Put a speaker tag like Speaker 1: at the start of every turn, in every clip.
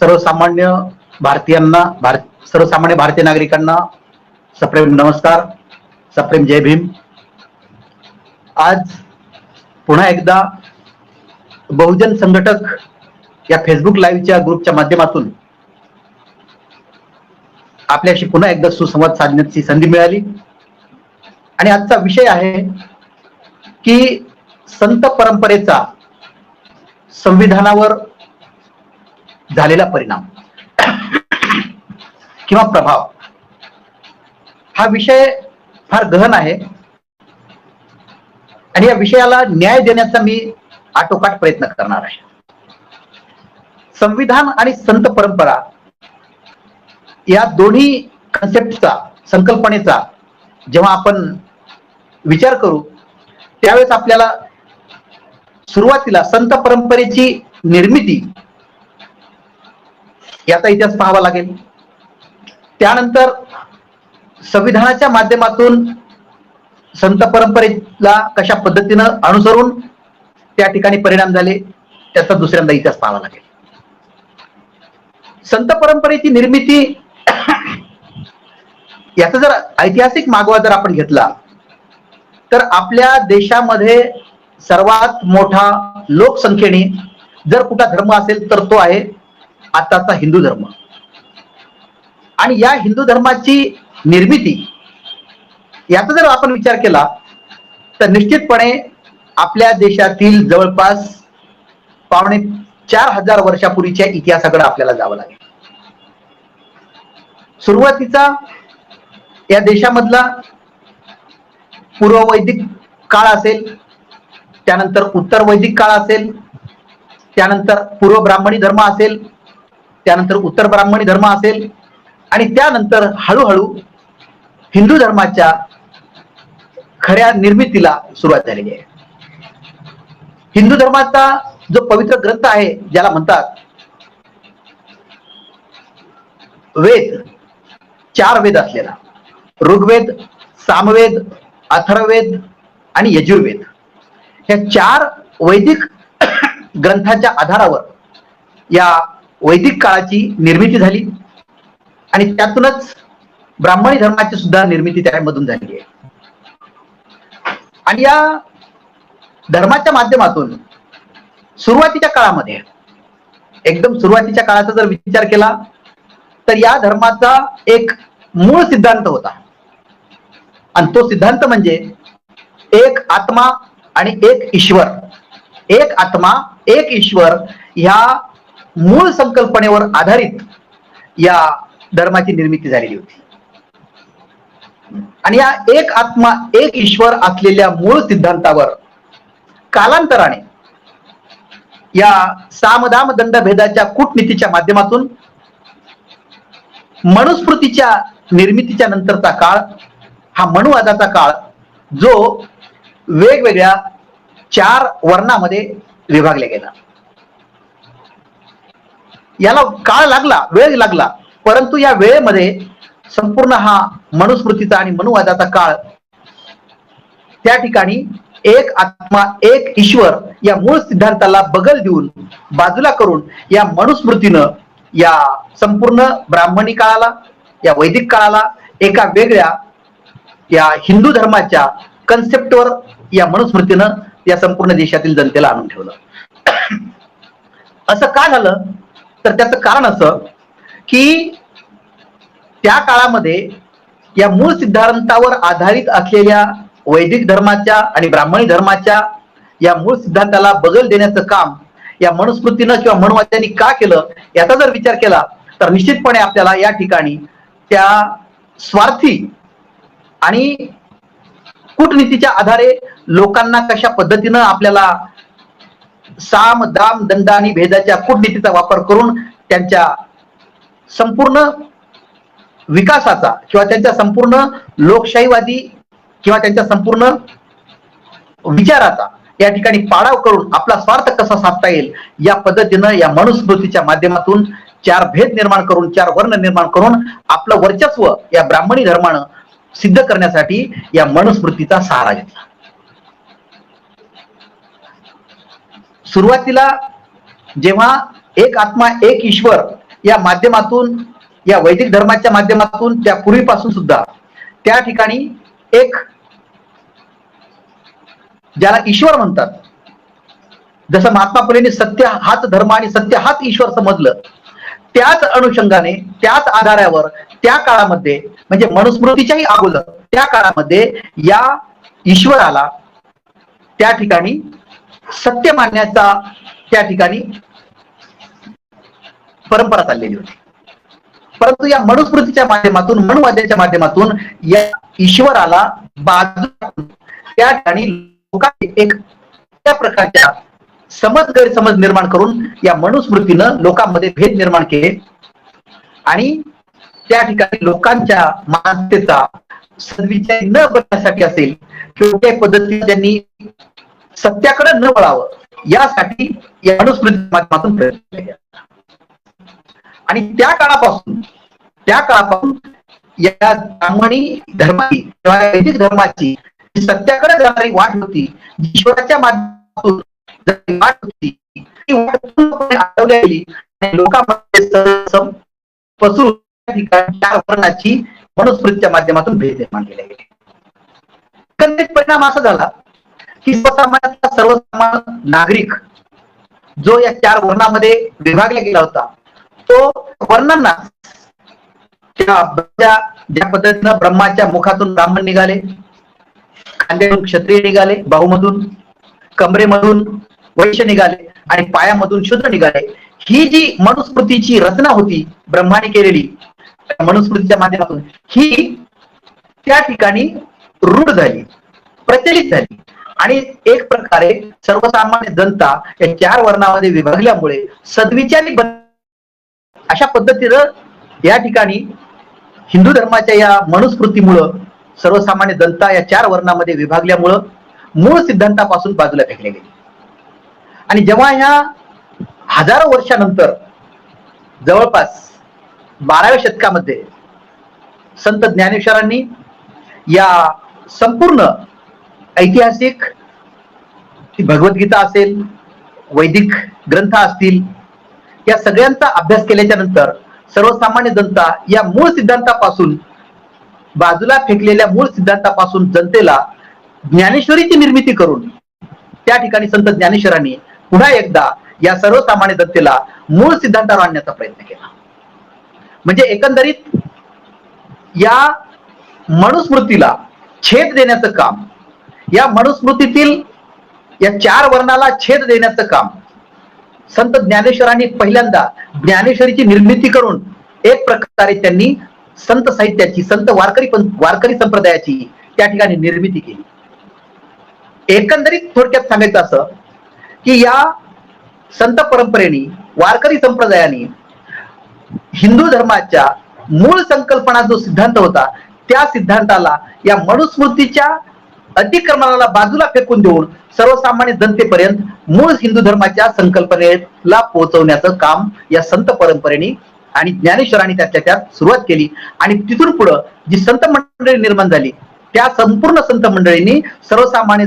Speaker 1: सर्वसामान्य भारतीयांना सर्वसामान्य भारतीय नागरिकांना सप्रेम नमस्कार, सप्रेम जय भीम। आज पुन्हा एकदा बहुजन संघटक या फेसबुक लाईव्हच्या ग्रुपच्या माध्यमातून आपल्याशी पुन्हा एकदा सुसंवाद साधण्याची संधी मिळाली आणि आजचा विषय आहे की संत परंपरेचा संविधानावर झालेला परिणाम किंवा प्रभाव। हा विषय फार गहन आहे आणि या विषयाला न्याय देण्याचा मी आटोकाट प्रयत्न करणार आहे। संविधान आणि संत परंपरा या दोन्ही कन्सेप्टचा, संकल्पनेचा जेव्हा आपण विचार करू त्यावेळेस आपल्याला सुरुवातीला संत परंपरेची निर्मिती याचा इतिहास पाहावा लागेल। त्यानंतर संविधानाच्या माध्यमातून संत परंपरेला कशा पद्धतीनं अनुसरून त्या ठिकाणी परिणाम झाले त्याचा दुसऱ्यांदा इतिहास पाहावा लागेल। संत परंपरेची निर्मिती याचा जर ऐतिहासिक मागोवा जर आपण घेतला तर आपल्या देशामध्ये सर्वात मोठा लोकसंख्येने जर कुठला धर्म असेल तर तो आहे आताचा हिंदू धर्म। आणि या हिंदू धर्माची निर्मिती याचा जर आपण विचार केला तर निश्चितपणे आपल्या देशातील जवळपास 4500 वर्षापूर्वीच्या इतिहासाकडे आपल्याला जावं लागेल। सुरुवातीचा या देशामधला पूर्व वैदिक काळ असेल, त्यानंतर उत्तर वैदिक काळ असेल, त्यानंतर पूर्व ब्राह्मणी धर्म असेल, त्यानंतर उत्तर ब्राह्मणी धर्म असेल आणि त्यानंतर हळूहळू हिंदू धर्माच्या खऱ्या निर्मितीला सुरुवात झालेली आहे। हिंदू धर्माचा जो पवित्र ग्रंथ आहे ज्याला म्हणतात वेद, 4 वेद असलेला ऋग्वेद, सामवेद, अथर्ववेद आणि यजुर्वेद, या 4 वैदिक ग्रंथाच्या आधारावर या वैदिक काळाची निर्मिती झाली आणि त्यातूनच ब्राह्मणी धर्माची सुद्धा निर्मिती त्यामधून झाली आहे। आणि या धर्माच्या माध्यमातून सुरुवातीच्या काळामध्ये, एकदम सुरुवातीच्या काळाचा जर विचार केला तर या धर्माचा एक मूळ सिद्धांत होता आणि तो सिद्धांत म्हणजे एक आत्मा आणि एक ईश्वर। एक आत्मा एक ईश्वर ह्या मूळ संकल्पनेवर आधारित या धर्माची निर्मिती झालेली होती। आणि या एक आत्मा एक ईश्वर असलेल्या मूळ सिद्धांतावर कालांतराने या सामदाम दंड भेदाच्या कूटनीतीच्या माध्यमातून मनुस्मृतीच्या निर्मितीच्या नंतरचा काळ हा मनुवादाचा काळ, जो वेगवेगळ्या 4 वर्णामध्ये विभागला गेला। याला काळ लागला, वेळ लागला, परंतु या वेळेमध्ये संपूर्ण हा मनुस्मृतीचा आणि मनुवादाचा काळ त्या ठिकाणी एक आत्मा एक ईश्वर या मूळ सिद्धांताला बगल देऊन बाजूला करून या मनुस्मृतीनं या संपूर्ण ब्राह्मणी काळाला, या वैदिक काळाला एका वेगळ्या या हिंदू धर्माच्या कन्सेप्टवर या मनुस्मृतीनं या संपूर्ण देशातील जनतेला आणून ठेवलं। असं का झालं तर त्याचं कारण असं की त्या काळामध्ये या मूळ सिद्धांतावर आधारित असलेल्या वैदिक धर्माच्या आणि ब्राह्मणी धर्माच्या या मूळ सिद्धांताला बगल देण्याचं काम या मनुस्मृतीनं किंवा मनुवाद्यांनी का केलं याचा जर विचार केला तर निश्चितपणे आपल्याला या ठिकाणी त्या स्वार्थी आणि कूटनीतीच्या आधारे लोकांना कशा पद्धतीनं आपल्याला साम दाम दंड आणि भेदाच्या कूटनीतीचा वापर करून त्यांच्या संपूर्ण विकासाचा किंवा त्यांच्या संपूर्ण लोकशाहीवादी किंवा त्यांच्या संपूर्ण विचाराचा या ठिकाणी पाडाव करून आपला स्वार्थ कसा साधता येईल या पद्धतीनं या मनुस्मृतीच्या माध्यमातून 4 भेद निर्माण करून, 4 वर्ण निर्माण करून आपलं वर्चस्व या ब्राह्मणी धर्मानं सिद्ध करण्यासाठी या मनुस्मृतीचा सहारा घेतला। सुरुवातीला जेव्हा एक आत्मा एक ईश्वर या माध्यमातून, या वैदिक धर्माच्या माध्यमातून त्या पूर्वीपासून सुद्धा त्या ठिकाणी एक, ज्याला ईश्वर म्हणतात, जसं महात्मा फुलेंनी सत्य हाच धर्म आणि सत्य हाच ईश्वर समजलं, त्याच अनुषंगाने, त्याच आधारावर त्या काळामध्ये, म्हणजे मनुस्मृतीच्याही अगोदर त्या काळामध्ये या ईश्वराला त्या ठिकाणी सत्य मानण्याचा त्या ठिकाणी परंपरा चाललेली होती. परंतु या मनुस्मृतीच्या माध्यमातून, मनुवाद्याच्या माध्यमातून या ईश्वराला बाजूला त्या ठिकाणी लोकांनी एक त्या प्रकारच्या समज गैरसमज निर्माण करून या मनुस्मृतीनं लोकांमध्ये भेद निर्माण केले आणि त्या ठिकाणी लोकांच्या मानसिकतेचा सद्विचार न बनण्यासाठी असेल किंवा त्या पद्धतीने त्यांनी सत्याकडे न वळावं यासाठी या मनुस्मृतीच्या माध्यमातून प्रयत्न केला. आणि त्या काळापासून या ब्राह्मणी धर्माची किंवा वैदिक धर्माची सत्याकडे जाणारी वाट होती, ईश्वराच्या माध्यमातून वाट होती, ती वाट पूर्णपणे अडवली गेली आणि लोकांमध्ये पसरून त्या ठिकाणी चार वर्णाची मनुस्मृतीच्या माध्यमातून भेद निर्माण केले गेले. एकंदरीत परिणाम असा झाला की सर्वसामान्य नागरिक जो या चार वर्णामध्ये विभागला गेला होता, तो वर्णांना ज्या पद्धतीनं ब्रह्माच्या मुखातून ब्राह्मण निघाले, खांद्यातून क्षत्रिय निघाले, बाहूमधून कमरेमधून वैश्य निघाले आणि पायामधून शूद्र निघाले, ही जी मनुस्मृतीची रचना होती ब्रह्माने केलेली मनुस्मृतीच्या माध्यमातून, ही त्या ठिकाणी रूढ झाली, प्रचलित झाली आणि एक प्रकारे सर्वसामान्य जनता या चार वर्णामध्ये विभागल्यामुळे सद्विचारी अशा पद्धतीनं या ठिकाणी हिंदू धर्माच्या या मनुस्मृतीमुळं सर्वसामान्य जनता या चार वर्णामध्ये विभागल्यामुळं मूळ सिद्धांतापासून बाजूला फेकले गेले. आणि जेव्हा ह्या हजारो वर्षानंतर जवळपास 12व्या शतकामध्ये संत ज्ञानेश्वरांनी या संपूर्ण ऐतिहासिक भगवद्गीता असेल, वैदिक ग्रंथ असतील, या सगळ्यांचा अभ्यास केल्याच्या नंतर सर्वसामान्य जनता या मूळ सिद्धांतापासून, बाजूला फेकलेल्या मूळ सिद्धांतापासून जनतेला ज्ञानेश्वरीची निर्मिती करून त्या ठिकाणी संत ज्ञानेश्वरांनी पुन्हा एकदा या सर्वसामान्य जनतेला मूळ सिद्धांतावर आणण्याचा प्रयत्न केला. म्हणजे एकंदरीत या मनुस्मृतीला छेद देण्याचं काम, या मनुस्मृतीतील या चार वर्णाला छेद देण्याचं काम संत ज्ञानेश्वरांनी पहिल्यांदा ज्ञानेश्वरीची निर्मिती करून एक प्रकारे त्यांनी संत साहित्याची, संत वारकरी संप्रदायाची त्या ठिकाणी निर्मिती केली. एकंदरीत थोडक्यात सांगायचं असं की या संत परंपरेने, वारकरी संप्रदायाने हिंदू धर्माच्या मूळ संकल्पना जो सिद्धांत होता, त्या सिद्धांताला या मनुस्मृतीच्या अतिक्रमणाला बाजूला फेकून देऊन सर्वसामान्य जनतेपर्यंत मूळ हिंदू धर्माच्या संकल्पनेला पोहोचवण्याचं काम या संत परंपरेने आणि ज्ञानेश्वरांनी त्यात सुरुवात केली. आणि तिथून पुढं जी संत मंडळी निर्माण झाली, त्या संपूर्ण संत मंडळींनी सर्वसामान्य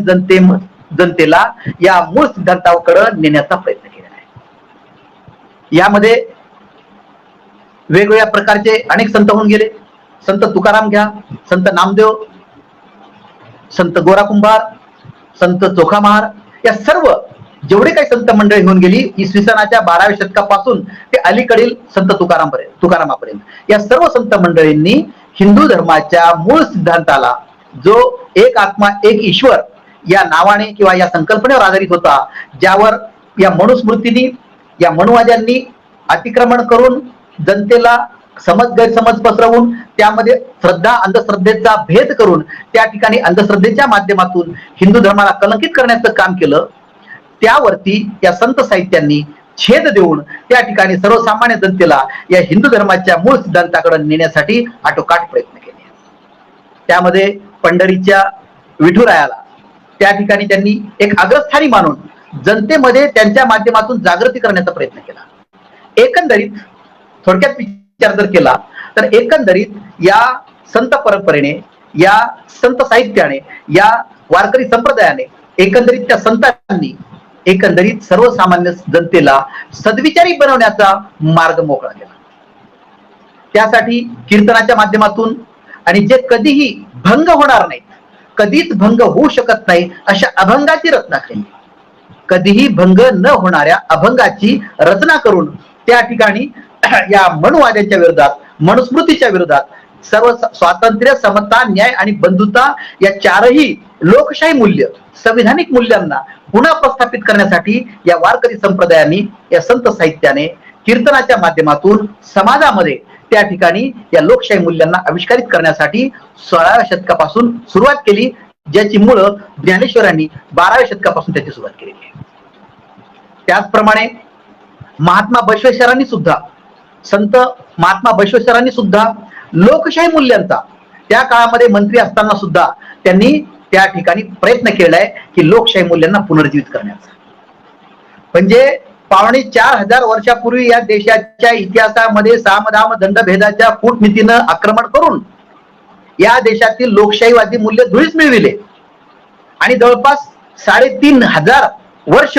Speaker 1: जनतेला या मूळ सिद्धांताकडे नेण्याचा प्रयत्न केला आहे. यामध्ये वेगवेगळ्या प्रकारचे अनेक संत होऊन गेले. संत तुकाराम घ्या, संत नामदेव, संत गोरा कुंभार, संत चोखामहार, या सर्व जेवढे काही संत मंडळी होऊन गेली इसवी सनाच्या 12व्या शतकापासून ते अलीकडील संत तुकारामापर्यंत, या सर्व संत मंडळींनी हिंदू धर्माच्या मूळ सिद्धांताला, जो एक आत्मा एक ईश्वर या नावाने किंवा या संकल्पनेवर आधारित होता, ज्यावर या मनुस्मृतीने, या मनुवाद्यांनी अतिक्रमण करून जनतेला गैरसमज पसरवून त्यामध्ये श्रद्धा अंधश्रद्धेचा भेद करून त्या ठिकाणी अंधश्रद्धेच्या माध्यमातून हिंदू धर्माला कलंकित करण्याचं काम केलं, त्यावरती या संत साहित्यांनी छेद देऊन त्या ठिकाणी सर्वसामान्य जनतेला या हिंदू धर्माच्या मूळ सिद्धांताकडे नेण्यासाठी आटोकाट प्रयत्न केले. त्यामध्ये पंढरीच्या विठुरायाला त्या ठिकाणी त्यांनी एक अग्रस्थानी मानून जनतेमध्ये त्यांच्या माध्यमातून जागृती करण्याचा प्रयत्न केला. एकंदरीत थोडक्यात विचार जर केला तर एकंदरीत या संत परंपरेने, या संत साहित्याने, या वारकरी संप्रदायाने, एकंदरीत त्या संतांनी एकंदरीत सर्वसामान्य जनतेला सद्विचारी बनवण्याचा मार्ग मोकळा केला. त्यासाठी कीर्तनाच्या माध्यमातून आणि जे कधीही भंग होणार नाहीत, कधीच भंग होऊ शकत नाही अशा अभंगाची रचना केली. कधीही भंग न होणाऱ्या अभंगाची रचना करून त्या ठिकाणी या मनुवाद्यांच्या विरोधात, मनुस्मृतीच्या विरोधात सर्व स्वातंत्र्य, समता, न्याय आणि बंधुता या चारही लोकशाही मूल्य, संविधानिक मूल्यांना पुन्हा प्रस्थापित करण्यासाठी या वारकरी संप्रदायाने, या संत साहित्याने कीर्तनाच्या माध्यमातून समाजामध्ये त्या ठिकाणी या लोकशाही मूल्यांना आविष्कारित करण्यासाठी 16व्या शतकापासून सुरुवात केली, ज्याची मुळं ज्ञानेश्वरांनी 12व्या शतकापासून त्याची सुरुवात केलेली आहे. त्याचप्रमाणे महात्मा बसवेश्वरांनी सुद्धा, संत महात्मा बसवेश्वरांनी सुद्धा लोकशाही मूल्यांचा त्या काळामध्ये मंत्री असताना सुद्धा त्यांनी त्या ठिकाणी प्रयत्न केलाय की लोकशाही मूल्यांना पुनर्जीवित करण्याचा. म्हणजे 4,500 वर्षापूर्वी या देशाच्या इतिहासामध्ये सामदाम दंडभेदाच्या कूटनीतीनं आक्रमण करून या देशातील लोकशाहीवादी मूल्य धुळीस मिळविले आणि जवळपास 3,500 वर्ष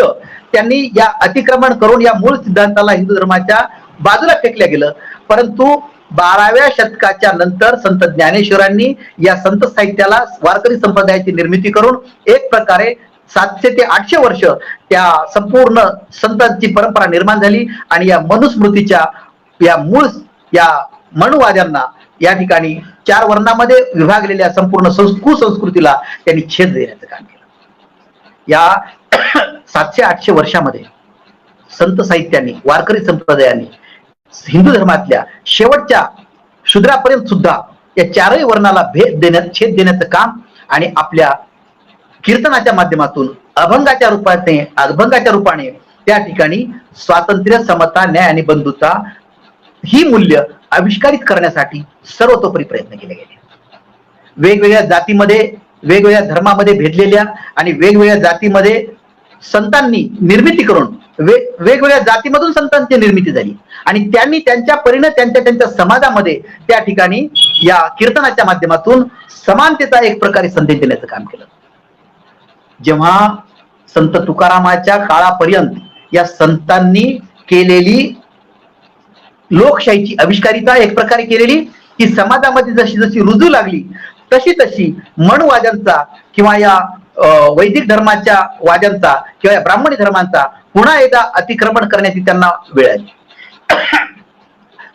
Speaker 1: त्यांनी या अतिक्रमण करून या मूळ सिद्धांताला हिंदू धर्माच्या बाजूला फेकल्या गेलं. परंतु 12व्या शतकाच्या नंतर संत ज्ञानेश्वरांनी या संत साहित्याला वारकरी संप्रदायाची निर्मिती करून एक प्रकारे 700 ते 800 वर्ष त्या संपूर्ण संतांची परंपरा निर्माण झाली आणि या मनुस्मृतीच्या या मूळ या मनुवाद्यांना या ठिकाणी 4 वर्णामध्ये विभागलेल्या संपूर्ण कुसंस्कृतीला त्यांनी छेद देण्याचं काम केलं. या 700-800 वर्षामध्ये संत साहित्याने, वारकरी संप्रदायाने हिंदू धर्मातल्या शेवटच्या शूद्रापर्यंत सुद्धा या 4ही वर्णाला छेद देण्याचं काम आणि आपल्या कीर्तनाच्या माध्यमातून अभंगाच्या रूपाने त्या ठिकाणी स्वातंत्र्य, समता, न्याय आणि बंधुता ही मूल्य आविष्कारित करण्यासाठी सर्वतोपरी प्रयत्न केले गेले. वेगवेगळ्या जातीमध्ये, वेगवेगळ्या धर्मामध्ये भेदलेल्या आणि वेगवेगळ्या जातीमध्ये संतांनी निर्मिती करून वेगवेगळ्या जातीमधून संतांची निर्मिती झाली आणि त्यांनी त्यांच्या परीने त्यांच्या समाजामध्ये त्या ठिकाणी या कीर्तनाच्या माध्यमातून समानतेचा एक प्रकारे संदेश देण्याचं काम केलं. जेव्हा संत तुकारामाच्या काळापर्यंत या संतांनी केलेली लोकशाहीची आविष्कारिता एक प्रकारे केलेली की समाजामध्ये जशी जशी रुजू लागली तशी मनुवाद्यांचा किंवा या वैदिक धर्माच्या वाद्यांचा किंवा या ब्राह्मणी धर्मांचा पुन्हा एकदा अतिक्रमण करण्याची त्यांना वेळ आली.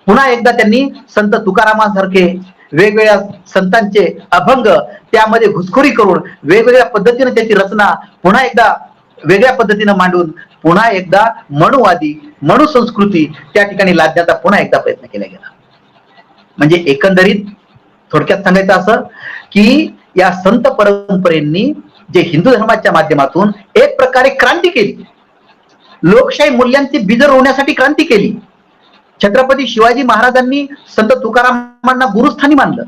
Speaker 1: पुन्हा एकदा त्यांनी संत तुकारामांसारखे वेगवेगळ्या संतांचे अभंग त्यामध्ये घुसखोरी करून वेगवेगळ्या पद्धतीने त्याची रचना पुन्हा एकदा वेगळ्या पद्धतीने मांडून पुन्हा एकदा मनुवादी, मनुसंस्कृती त्या ठिकाणी लादण्याचा पुन्हा एकदा प्रयत्न केला गेला. म्हणजे एकंदरीत थोडक्यात सांगायचं असं की या संत परंपरेंनी जे हिंदू धर्माच्या माध्यमातून एक प्रकारे क्रांती केली, लोकशाही मूल्यांची बीज रोवण्यासाठी क्रांती केली. छत्रपती शिवाजी महाराजांनी संत तुकारामांना गुरुस्थानी मानलं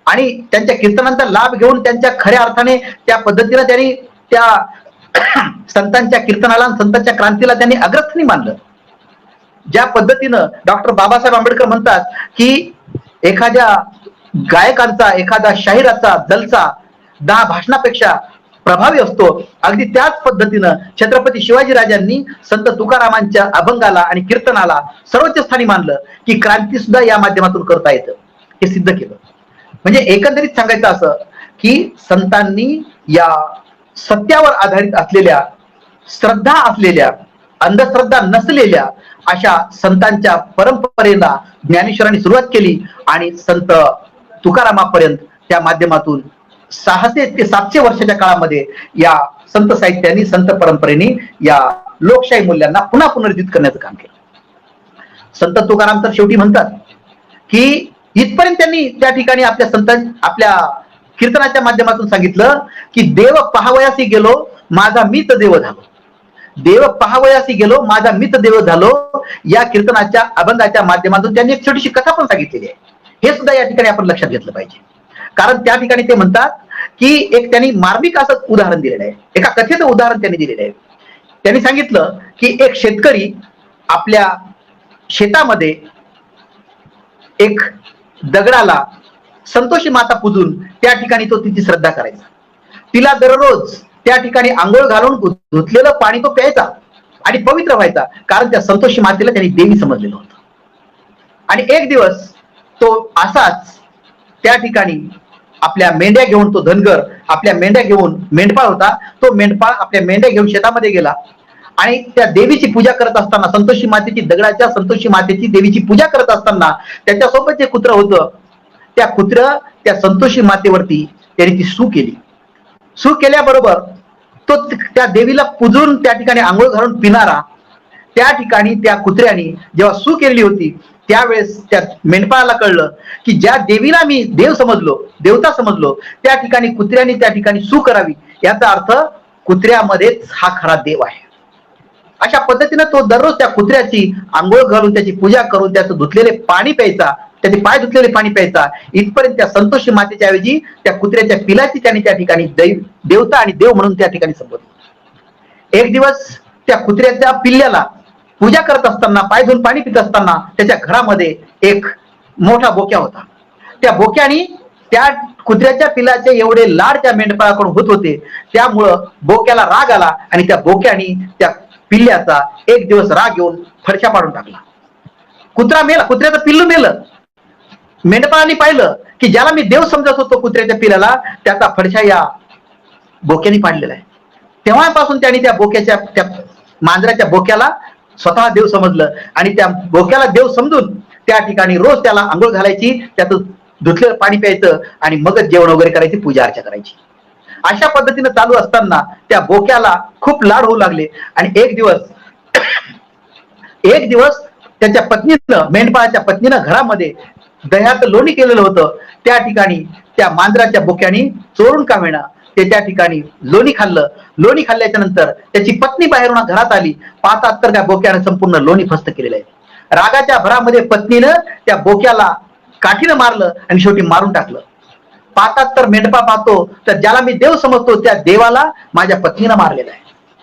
Speaker 1: आणि त्यांच्या कीर्तनांचा लाभ घेऊन त्यांच्या खऱ्या अर्थाने त्या पद्धतीने त्यांनी त्या संतांच्या कीर्तनाला, संतांच्या क्रांतीला त्यांनी अग्रस्थानी मानलं. ज्या पद्धतीनं डॉक्टर बाबासाहेब आंबेडकर म्हणतात की एखाद्या गायकांचा, एखादा शाहिराचा जलसा 10 भाषणापेक्षा प्रभावी असतो, अगदी त्याच पद्धतीनं छत्रपती शिवाजी राजांनी संत तुकारामांच्या अभंगाला आणि कीर्तनाला सर्वोच्च स्थानी मानलं की क्रांती सुद्धा या माध्यमातून करता येतं, हे सिद्ध केलं. म्हणजे एकंदरीत सांगायचं असं की संतांनी या सत्यावर आधारित असलेल्या, श्रद्धा असलेल्या, अंधश्रद्धा नसलेल्या अशा संतांच्या परंपरेला ज्ञानेश्वरांनी सुरुवात केली आणि संत तुकारामापर्यंत त्या माध्यमातून 600 ते 700 वर्षाच्या काळामध्ये या संत साहित्याने, संत परंपरेने या लोकशाही मूल्यांना पुन्हा पुनर्जीवित करण्याचं काम केलं. संत तुकाराम तर शेवटी म्हणतात की इथपर्यंत त्यांनी त्या ठिकाणी आपल्या कीर्तनाच्या माध्यमातून सांगितलं की देव पाहावयासी गेलो माझा मीत देव झालो. देव पाहावयासी गेलो माझा मीत देव झालो या कीर्तनाच्या अभंगाच्या माध्यमातून त्यांनी एक छोटीशी कथा पण सांगितलेली आहे. हे सुद्धा या ठिकाणी आपण लक्षात घेतलं पाहिजे. कारण त्या ठिकाणी ते म्हणतात की एक त्यांनी मार्मिक असं उदाहरण दिलेलं आहे, एका कथेचं उदाहरण त्यांनी दिलेलं आहे. त्यांनी सांगितलं की एक शेतकरी आपल्या शेतामध्ये एक दगडाला संतोषी माता पूजून त्या ठिकाणी तो तिची श्रद्धा करायचा. तिला दररोज त्या ठिकाणी आंघोळ घालून धुतलेलं पाणी तो प्यायचा आणि पवित्र व्हायचा, कारण त्या संतोषी मातेला त्यांनी देवी समजलेलं होतं. आणि एक दिवस तो असाच त्या ठिकाणी आपल्या मेंढ्या घेऊन, तो धनगर आपल्या मेंढ्या घेऊन, मेंढपाळ होता तो, मेंढपाळ आपल्या मेंढ्या घेऊन शेतामध्ये गेला आणि त्या देवीची पूजा करत असताना, संतोषी मातेची, दगडाच्या संतोषी मातेची देवीची पूजा करत असताना त्याच्यासोबत जे कुत्रं होतं, त्या कुत्रं त्या संतोषी मातेवरती त्याने ती सू केली. सू केल्याबरोबर तो त्या देवीला पूजून त्या ठिकाणी आंघोळ घालून पिणारा, त्या ठिकाणी त्या कुत्र्याने जेव्हा सू केली होती त्यावेळेस त्या मेंढपाळाला कळलं की ज्या देवीला मी देव समजलो, देवता समजलो, त्या ठिकाणी कुत्र्याने त्या ठिकाणी सू करावी, याचा अर्थ कुत्र्यामध्येच हा खरा देव आहे. अशा पद्धतीने तो दररोज त्या कुत्र्याची आंघोळ घालून, त्याची पूजा करून, त्याचं धुतलेले पाणी प्यायचा, त्याचे पाय धुतलेले पाणी प्यायचा, इथपर्यंत त्या संतोषी मातेच्या ऐवजी त्या कुत्र्याच्या पिलाची त्याने त्या ठिकाणी देवता आणि देव म्हणून त्या ठिकाणी संबोधलं. एक दिवस त्या कुत्र्याच्या पिल्ल्याला पूजा करत असताना, पाय धुवून पाणी पित असताना त्याच्या घरामध्ये एक मोठा बोक्या होता. त्या बोक्याने त्या कुत्र्याच्या पिलाचे एवढे लाड त्या मेंढपाळाकडून होत होते, त्यामुळं बोक्याला राग आला आणि त्या बोक्याने त्या पिल्ल्याचा एक दिवस राग येऊन फडशा पाडून टाकला. कुत्रा मेला, कुत्र्याचं पिल्लू मेलं. मेंढपाळाने पाहिलं की ज्याला मी देव समजत होतो कुत्र्याच्या पिल्ल्याला, त्याचा फडशा या बोक्याने पाडलेला आहे. तेव्हापासून त्याने त्या बोक्याच्या, त्या मांजराच्या बोक्याला स्वतः देव समजलं आणि त्या बोक्याला देव समजून त्या ठिकाणी रोज त्याला आंघोळ घालायची, त्याचं धुतलेलं पाणी प्यायचं आणि मगच जेवण वगैरे करायची, पूजा अर्चा करायची. अशा पद्धतीने चालू असताना त्या बोक्याला खूप लाड होऊ लागले आणि एक दिवस त्याच्या पत्नीनं, मेंढपाळाच्या पत्नीनं घरामध्ये दह्यात लोणी केलेलं होतं, त्या ठिकाणी त्या मांजराच्या बोक्याने चोरून का होईना ते त्या ठिकाणी लोणी खाल्लं. लोणी खाल्ल्याच्या नंतर त्याची पत्नी बाहेरून घरात आली, पाहतात तर त्या बोक्याने संपूर्ण लोणी फस्त केलेलं आहे. रागाच्या भरामध्ये पत्नीनं त्या बोक्याला काठीनं मारलं आणि शेवटी मारून टाकलं. पाहतात तर मेंढपा पाहतो तर ज्याला मी देव समजतो त्या देवाला माझ्या पत्नीनं मारलेला आहे.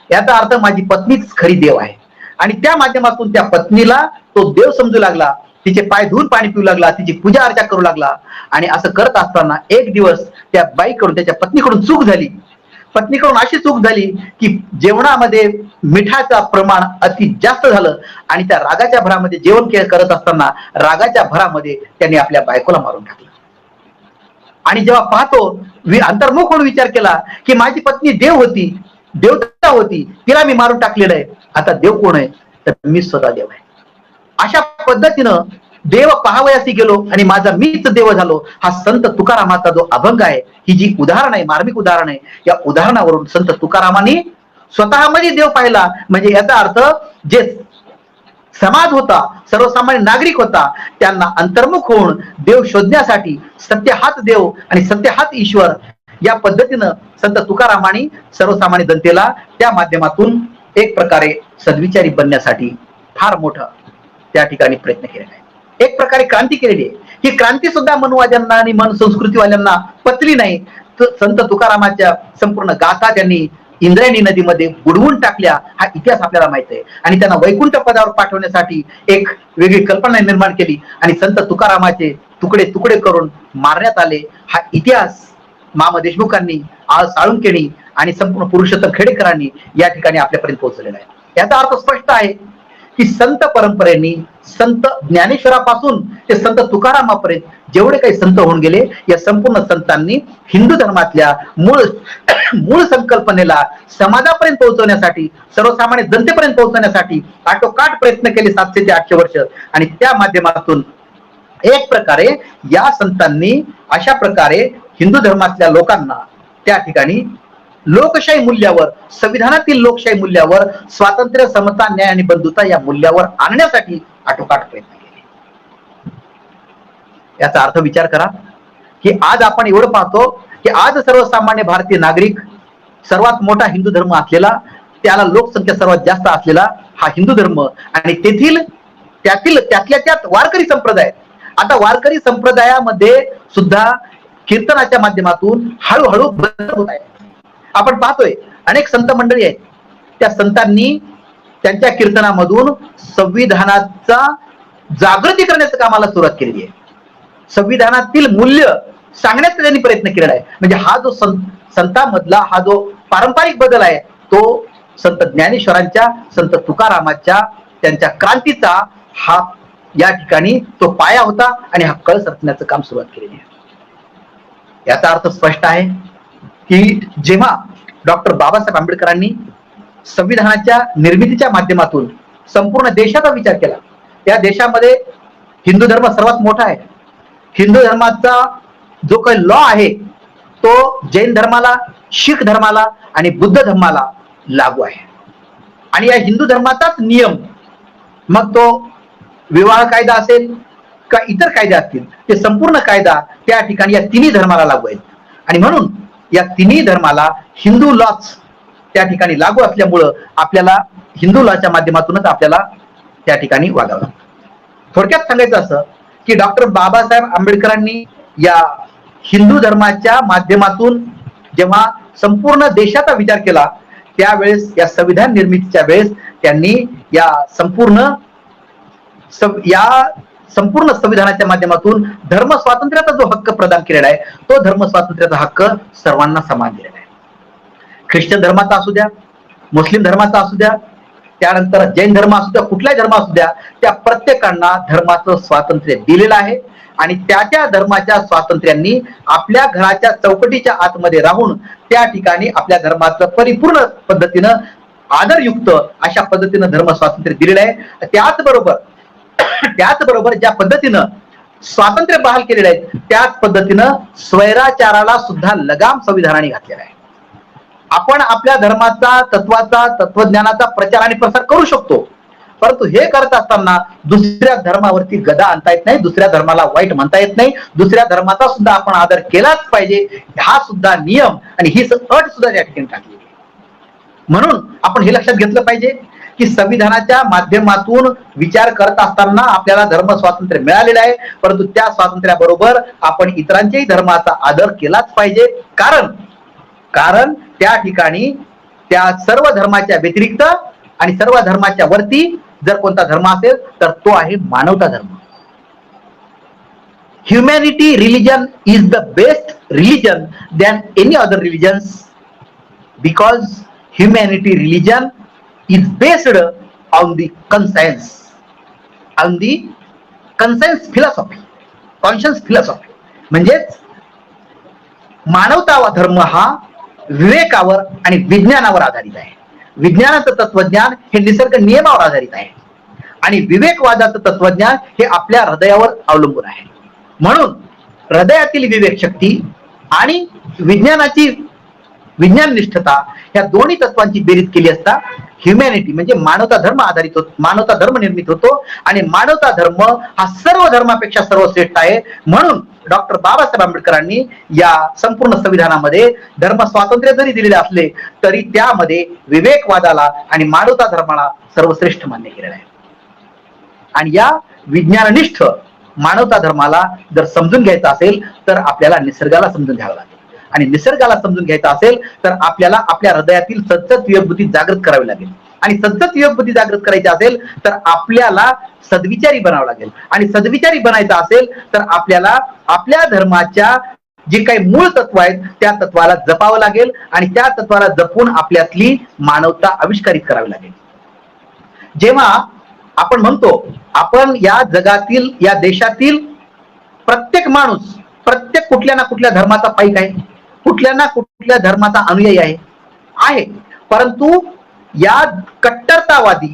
Speaker 1: याचा अर्थ माझी पत्नीच खरी देव आहे आणि त्या माध्यमातून त्या पत्नीला तो देव समजू लागला, तिचे पाय धुवून पाणी पिऊ लागला, तिची पूजा अर्चा करू लागला. आणि असं करत असताना एक दिवस त्या बाईकडून, त्याच्या पत्नीकडून चूक झाली. पत्नीकडून अशी चूक झाली की जेवणामध्ये मिठाचं प्रमाण अति जास्त झालं आणि त्या रागाच्या भरामध्ये जेवण करत असताना रागाच्या भरामध्ये त्यांनी आपल्या बायकोला मारून टाकलं. आणि जेव्हा पाहतो, अंतर्मुख होऊन विचार केला की माझी पत्नी देव होती, देवता होती, तिला मी मारून टाकलेलं आहे, आता देव कोण आहे तर मी स्वतः देव आहे. अशा पद्धतीनं देव पाहावयासी गेलो आणि माझा मीच देव झालो, हा संत तुकारामाचा जो अभंग आहे, ही जी उदाहरण आहे, मार्मिक उदाहरण आहे, या उदाहरणावरून संत तुकारामांनी स्वतःमध्ये देव पाहिला. म्हणजे याचा अर्थ जे समाज होता, सर्वसामान्य नागरिक होता, त्यांना अंतर्मुख होऊन देव शोधण्यासाठी सत्य हाच देव आणि सत्य हाच ईश्वर, या पद्धतीनं संत तुकारामांनी सर्वसामान्य जनतेला त्या माध्यमातून एक प्रकारे सद्विचारी बनण्यासाठी फार मोठा त्या ठिकाणी प्रयत्न केलेला आहे. एक प्रकारे क्रांती केलेली आहे. ही क्रांती सुद्धा मनवाद्यांना आणि मन संस्कृतीवाल्यांना पचली नाही. तर संत तुकारामाच्या संपूर्ण गाथा त्यांनी इंद्रायणी नदीमध्ये बुडवून टाकल्या, हा इतिहास आपल्याला माहित आहे. आणि त्यांना वैकुंठ पदावर पाठवण्यासाठी एक वेगळी कल्पना निर्माण केली आणि संत तुकारामाचे तुकडे तुकडे करून मारण्यात आले. हा इतिहास मामा देशमुखांनी, आज साळुंखेंनी आणि संपूर्ण पुरुषोत्तम खेडेकरांनी या ठिकाणी आपल्यापर्यंत पोहोचलेला आहे. याचा अर्थ स्पष्ट आहे की संत परंपरेने, संत ज्ञानेश्वरापासून ते संत तुकारामापर्यंत जेवढे काही संत होऊन गेले, या संपूर्ण संतांनी हिंदू धर्मातल्या मूळ संकल्पनेला समाजापर्यंत पोहोचवण्यासाठी, सर्वसामान्य जनतेपर्यंत पोहोचवण्यासाठी आटोकाट प्रयत्न केले 700 ते 800 वर्ष. आणि त्या माध्यमातून एक प्रकारे या संतांनी अशा प्रकारे हिंदू धर्मातल्या लोकांना त्या ठिकाणी लोकशाही मूल्यावर, संविधानातील लोकशाही मूल्यावर, स्वातंत्र्य, समता, न्याय आणि बंधुता या मूल्यावर आणण्यासाठी आटोकाट प्रयत्न केले. याचा अर्थ विचार करा की आज आपण एवढं पाहतो की आज सर्वसामान्य भारतीय नागरिक, सर्वात मोठा हिंदू धर्म असलेला, त्याला लोकसंख्या सर्वात जास्त असलेला हा हिंदू धर्म, आणि त्यातल्या त्यात वारकरी संप्रदाय. आता वारकरी संप्रदायामध्ये सुद्धा कीर्तनाच्या माध्यमातून हळूहळू बदल होत आहे. आपण पाहतोय अनेक संत मंडळी आहेत, त्या संतांनी त्यांच्या कीर्तनामधून संविधानाचा जागृती करण्याचं कामाला सुरुवात केलेली आहे. संविधानातील मूल्य सांगण्याचा त्यांनी प्रयत्न केलेला आहे. म्हणजे हा जो संतांमधला हा जो पारंपरिक बदल आहे, तो संत ज्ञानेश्वरांच्या, संत तुकारामाच्या, त्यांच्या क्रांतीचा हा या ठिकाणी तो पाया होता आणि हा कळस रचण्याचं काम सुरुवात केलेली आहे. याचा अर्थ स्पष्ट आहे की जेव्हा डॉक्टर बाबासाहेब आंबेडकरांनी संविधानाच्या निर्मितीच्या माध्यमातून संपूर्ण देशाचा विचार केला, या देशामध्ये हिंदू धर्म सर्वात मोठा आहे. हिंदू धर्माचा जो काही लॉ आहे तो जैन धर्माला, शीख धर्माला आणि बुद्ध धर्माला लागू आहे. आणि या हिंदू धर्माचाच नियम, मग तो विवाह कायदा असेल का इतर कायदे असतील, ते संपूर्ण कायदा त्या ठिकाणी या तिन्ही धर्माला लागू आहेत. आणि म्हणून या तिन्ही धर्माला हिंदू लॉच त्या ठिकाणी लागू असल्यामुळं आपल्याला हिंदू लॉच्या माध्यमातूनच आपल्याला त्या ठिकाणी वागावं लागतं. थोडक्यात सांगायचं असं की डॉक्टर बाबासाहेब आंबेडकरांनी या हिंदू धर्माच्या माध्यमातून जेव्हा संपूर्ण देशाचा विचार केला, त्यावेळेस या संविधान निर्मितीच्या वेळेस त्यांनी या संपूर्ण संविधानाच्या माध्यमातून धर्म स्वातंत्र्याचा जो हक्क प्रदान केलेला आहे, तो धर्म स्वातंत्र्याचा हक्क सर्वांना समान दिलेला आहे. ख्रिश्चन धर्माचा असू द्या, मुस्लिम धर्माचा असू द्या, त्यानंतर जैन धर्म असू द्या, कुठलाही धर्म असू द्या, त्या प्रत्येकांना धर्माचं स्वातंत्र्य दिलेलं आहे. आणि त्या धर्माच्या स्वातंत्र्यांनी आपल्या घराच्या चौकटीच्या आतमध्ये राहून त्या ठिकाणी आपल्या धर्माचं परिपूर्ण पद्धतीनं आदरयुक्त अशा पद्धतीनं धर्म स्वातंत्र्य दिलेलं आहे. त्याचबरोबर ज्या पद्धतीनं स्वातंत्र्य बहाल केलेलं आहे, त्याच पद्धतीनं स्वैराचाराला सुद्धा लगाम संविधानाने घातलेला आहे. आपण आपल्या धर्माचा, तत्वाचा, तत्वज्ञानाचा प्रचार आणि प्रसार करू शकतो, परंतु हे करत असताना दुसऱ्या धर्मावरती गदा आणता येत नाही, दुसऱ्या धर्माला वाईट म्हणता येत नाही, दुसऱ्या धर्माचा सुद्धा आपण आदर केलाच पाहिजे, हा सुद्धा नियम आणि ही अट सुद्धा त्या ठिकाणी टाकलेली आहे. म्हणून आपण हे लक्षात घेतलं पाहिजे की संविधानाच्या माध्यमातून विचार करत असताना आपल्याला धर्म स्वातंत्र्य मिळालेलं आहे, परंतु त्या स्वातंत्र्याबरोबर आपण इतरांच्याही धर्माचा आदर केलाच पाहिजे. कारण त्या ठिकाणी त्या सर्व धर्माच्या व्यतिरिक्त आणि सर्व धर्माच्या वरती जर कोणता धर्म असेल तर तो आहे मानवता धर्म. Humanity religion is the best religion than any other religions, because humanity religion is based on the conscience philosophy, conscience philosophy. म्हणजेच मानवता धर्म हा विवेकावर आणि विज्ञानावर आधारित आहे. विज्ञानाचं तत्वज्ञान हे निसर्ग नियमावर आधारित आहे आणि विवेकवादाचं तत्वज्ञान हे आपल्या हृदयावर अवलंबून आहे. म्हणून हृदयातील विवेक शक्ती आणि विज्ञाननिष्ठता या दोन्ही तत्वांची बेरीज केली असता ह्युमॅनिटी म्हणजे मानवता धर्म आधारित होतो, मानवता धर्म निर्मित होतो. आणि मानवता धर्म हा सर्व धर्मापेक्षा सर्वश्रेष्ठ आहे. म्हणून डॉक्टर बाबासाहेब आंबेडकरांनी या संपूर्ण संविधानामध्ये धर्म स्वातंत्र्य जरी दिलेले असले तरी त्यामध्ये विवेकवादाला आणि मानवता धर्माला सर्वश्रेष्ठ मान्य केलेलं आहे. आणि या विज्ञाननिष्ठ मानवता धर्माला जर समजून घ्यायचं असेल तर आपल्याला निसर्गाला समजून घ्यावं लागेल. आणि निसर्गाला समजून घ्यायचं असेल तर आपल्याला आपल्या हृदयातील सद्गत विवेकबुद्धी जागृत करावी लागेल. आणि सद्गत विवेकबुद्धी जागृत करायची असेल तर आपल्याला सद्विचारी बनावं लागेल. आणि सद्विचारी बनायचं असेल तर आपल्याला आपल्या धर्माच्या जे काही मूळ तत्व आहेत त्या तत्वाला जपावं लागेल आणि त्या तत्वाला जपून आपल्यातली मानवता आविष्कारित करावी लागेल. जेव्हा आपण म्हणतो आपण या जगातील, या देशातील प्रत्येक माणूस प्रत्येक कुठल्या ना कुठल्या धर्माचा पाईक आहे, कुठल्या ना कुठल्या धर्माचा अनुयायी आहे. परंतु या कट्टरतावादी,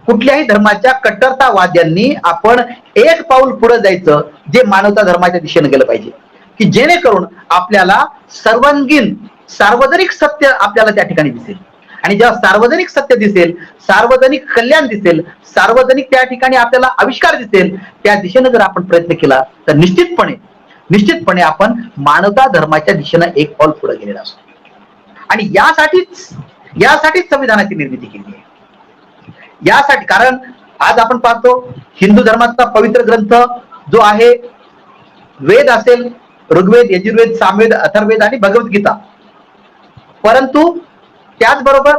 Speaker 1: कुठल्याही धर्माच्या कट्टरतावाद्यांनी आपण एक पाऊल पुढे जायचं जे मानवता धर्माच्या दिशेने गेलं पाहिजे, की जेणेकरून आपल्याला सर्वांगीण सार्वजनिक सत्य आपल्याला त्या ठिकाणी दिसेल. आणि जेव्हा सार्वजनिक सत्य दिसेल, सार्वजनिक कल्याण दिसेल, सार्वजनिक त्या ठिकाणी आपल्याला आविष्कार दिसेल, त्या दिशेने जर आपण प्रयत्न केला तर निश्चितपणे आपण मानवता धर्माच्या दिशेने एक पाऊल पुढे गेलेला असतो. आणि यासाठीच संविधानाची निर्मिती केली आहे. यासाठी, कारण आज आपण पाहतो हिंदू धर्माचा पवित्र ग्रंथ जो आहे, वेद असेल, ऋग्वेद, यजुर्वेद, सामवेद, अथर्ववेद आणि भगवद्गीता. परंतु त्याचबरोबर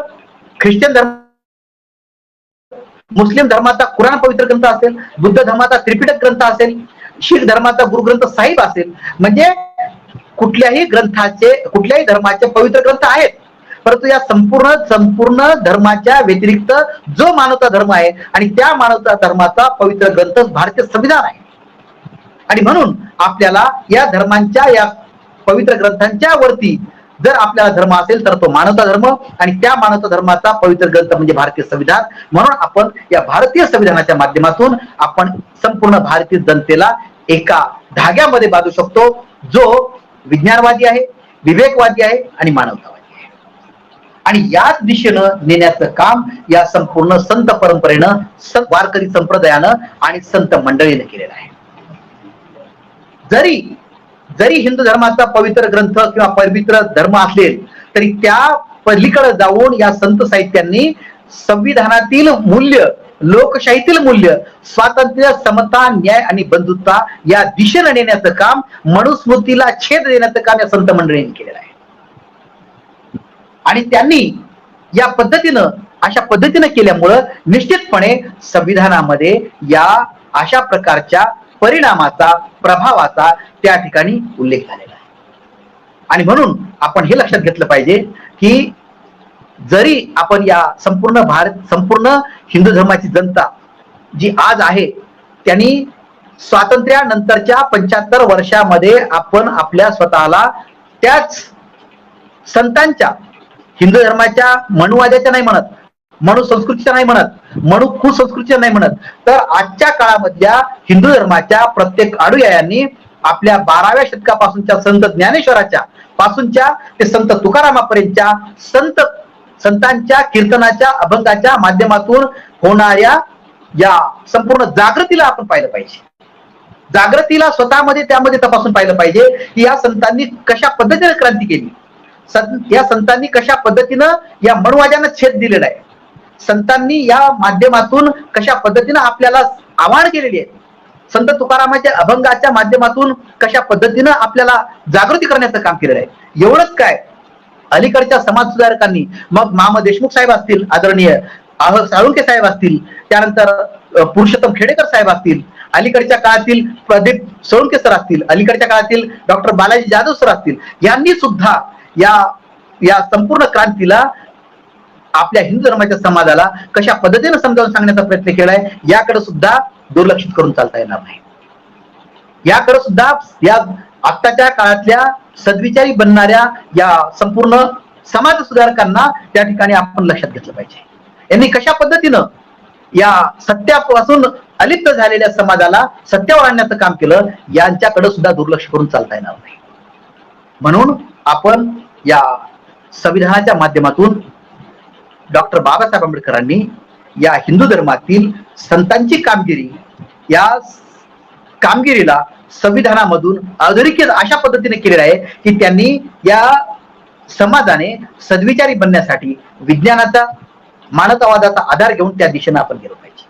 Speaker 1: ख्रिश्चन धर्म, मुस्लिम धर्माचा कुराण पवित्र ग्रंथ असेल, बुद्ध धर्माचा त्रिपिटक ग्रंथ असेल, शीख धर्माचा गुरुग्रंथ साहिब असेल, म्हणजे कुठल्याही धर्माचे पवित्र ग्रंथ आहेत. परंतु या संपूर्ण धर्माच्या व्यतिरिक्त जो मानवता धर्म आहे आणि त्या मानवता धर्माचा पवित्र ग्रंथ भारतीय संविधान आहे. आणि म्हणून आपल्याला या धर्मांच्या, या पवित्र ग्रंथांच्या वरती जर आपल्याला धर्म असेल तर तो मानवता धर्म, आणि त्या मानवता धर्माचा पवित्र ग्रंथ म्हणजे भारतीय संविधान. म्हणून आपण या भारतीय संविधानाच्या माध्यमातून आपण संपूर्ण भारतीय जनतेला एका धाग्यामध्ये बांधू शकतो, जो विज्ञानवादी आहे, विवेकवादी आहे आणि मानवतावादी आहे. आणि याच दिशेनं नेण्याचं काम या संपूर्ण संत परंपरेनं, वारकरी संप्रदायानं आणि संत मंडळीनं केलेलं आहे. जरी हिंदू धर्माचा पवित्र ग्रंथ किंवा पवित्र धर्म असेल तरी त्या पलीकडे जाऊन या संत साहित्यांनी संविधानातील मूल्य, लोकशाहीतील मूल्य, स्वातंत्र्य, समता, न्याय आणि बंधुता या दिशेने नेण्याचं काम, मनुस्मृतीला छेद देण्याचं काम या संत मंडळींनी केलेलं आहे. आणि त्यांनी या पद्धतीनं, अशा पद्धतीनं केल्यामुळं निश्चितपणे संविधानामध्ये या अशा प्रकारच्या परिणामाचा, प्रभावाचा त्या ठिकाणी उल्लेख झालेला आहे. आणि म्हणून आपण हे लक्षात घेतलं पाहिजे की जरी आपण या संपूर्ण हिंदू धर्माची जनता जी आज आहे, त्यांनी स्वातंत्र्यानंतरच्या 75 वर्षामध्ये आपण आपल्या स्वतःला त्याच संतांच्या, हिंदू धर्माच्या मनुवाद्याच्या नाही म्हणत, मनु संस्कृतीच्या नाही म्हणत, मनु कुसंस्कृतीच्या नाही म्हणत, तर आजच्या काळामधल्या हिंदू धर्माच्या प्रत्येक अनुयायांनी आपल्या 12व्या शतकापासूनच्या संत ज्ञानेश्वराच्या पासूनच्या ते संत तुकारामापर्यंतच्या संतांच्या कीर्तनाच्या, अभंगाच्या माध्यमातून होणाऱ्या या संपूर्ण जागृतीला आपण पाहिलं पाहिजे. जागृतीला स्वतःमध्ये त्यामध्ये तपासून पाहिलं पाहिजे की या संतांनी कशा पद्धतीने क्रांती केली, या संतांनी कशा पद्धतीनं या मनुवाद्यांना छेद दिलेला आहे, संतांनी या माध्यमातून कशा पद्धतीनं आपल्याला आवाहन केलेली आहे, संत तुकारामाच्या अभंगाच्या माध्यमातून कशा पद्धतीनं आपल्याला जागृती करण्याचं काम केलेलं आहे. एवढंच काय, अलीकडच्या समाज सुधारकांनी, मग मामा देशमुख साहेब असतील, आदरणीय साळुंके साहेब असतील, त्यानंतर पुरुषोत्तम खेडेकर साहेब असतील, अलीकडच्या काळातील प्रदीप सोळुंके सर असतील, अलीकडच्या काळातील डॉक्टर बालाजी जाधव सर असतील, यांनी सुद्धा या संपूर्ण क्रांतीला आपल्या हिंदू धर्माच्या समाजाला कशा पद्धतीने समजावून सांगण्याचा प्रयत्न केलाय, याकडे सुद्धा दुर्लक्षित करून चालता येणार नाही. याकडे सुद्धा या आत्ताच्या काळातल्या सद्विचारी बनणाऱ्या या संपूर्ण समाज सुधारकांना त्या ठिकाणी आपण लक्षात घेतलं पाहिजे. यांनी कशा पद्धतीनं या सत्यापासून अलिप्त झालेल्या समाजाला सत्यावर आणण्याचं काम केलं, यांच्याकडे सुद्धा दुर्लक्ष करून चालता येणार नाही. म्हणून आपण या संविधानाच्या माध्यमातून डॉक्टर बाबासाहेब आंबेडकरांनी या हिंदू धर्मातील संतांची कामगिरी, या कामगिरीला संविधानामधून अधोरेखित अशा पद्धतीने केलेलं आहे की त्यांनी या समाजाने सद्विचारी बनण्यासाठी विज्ञानाचा, मानवतावादाचा आधार घेऊन त्या दिशेने आपण गेलो पाहिजे.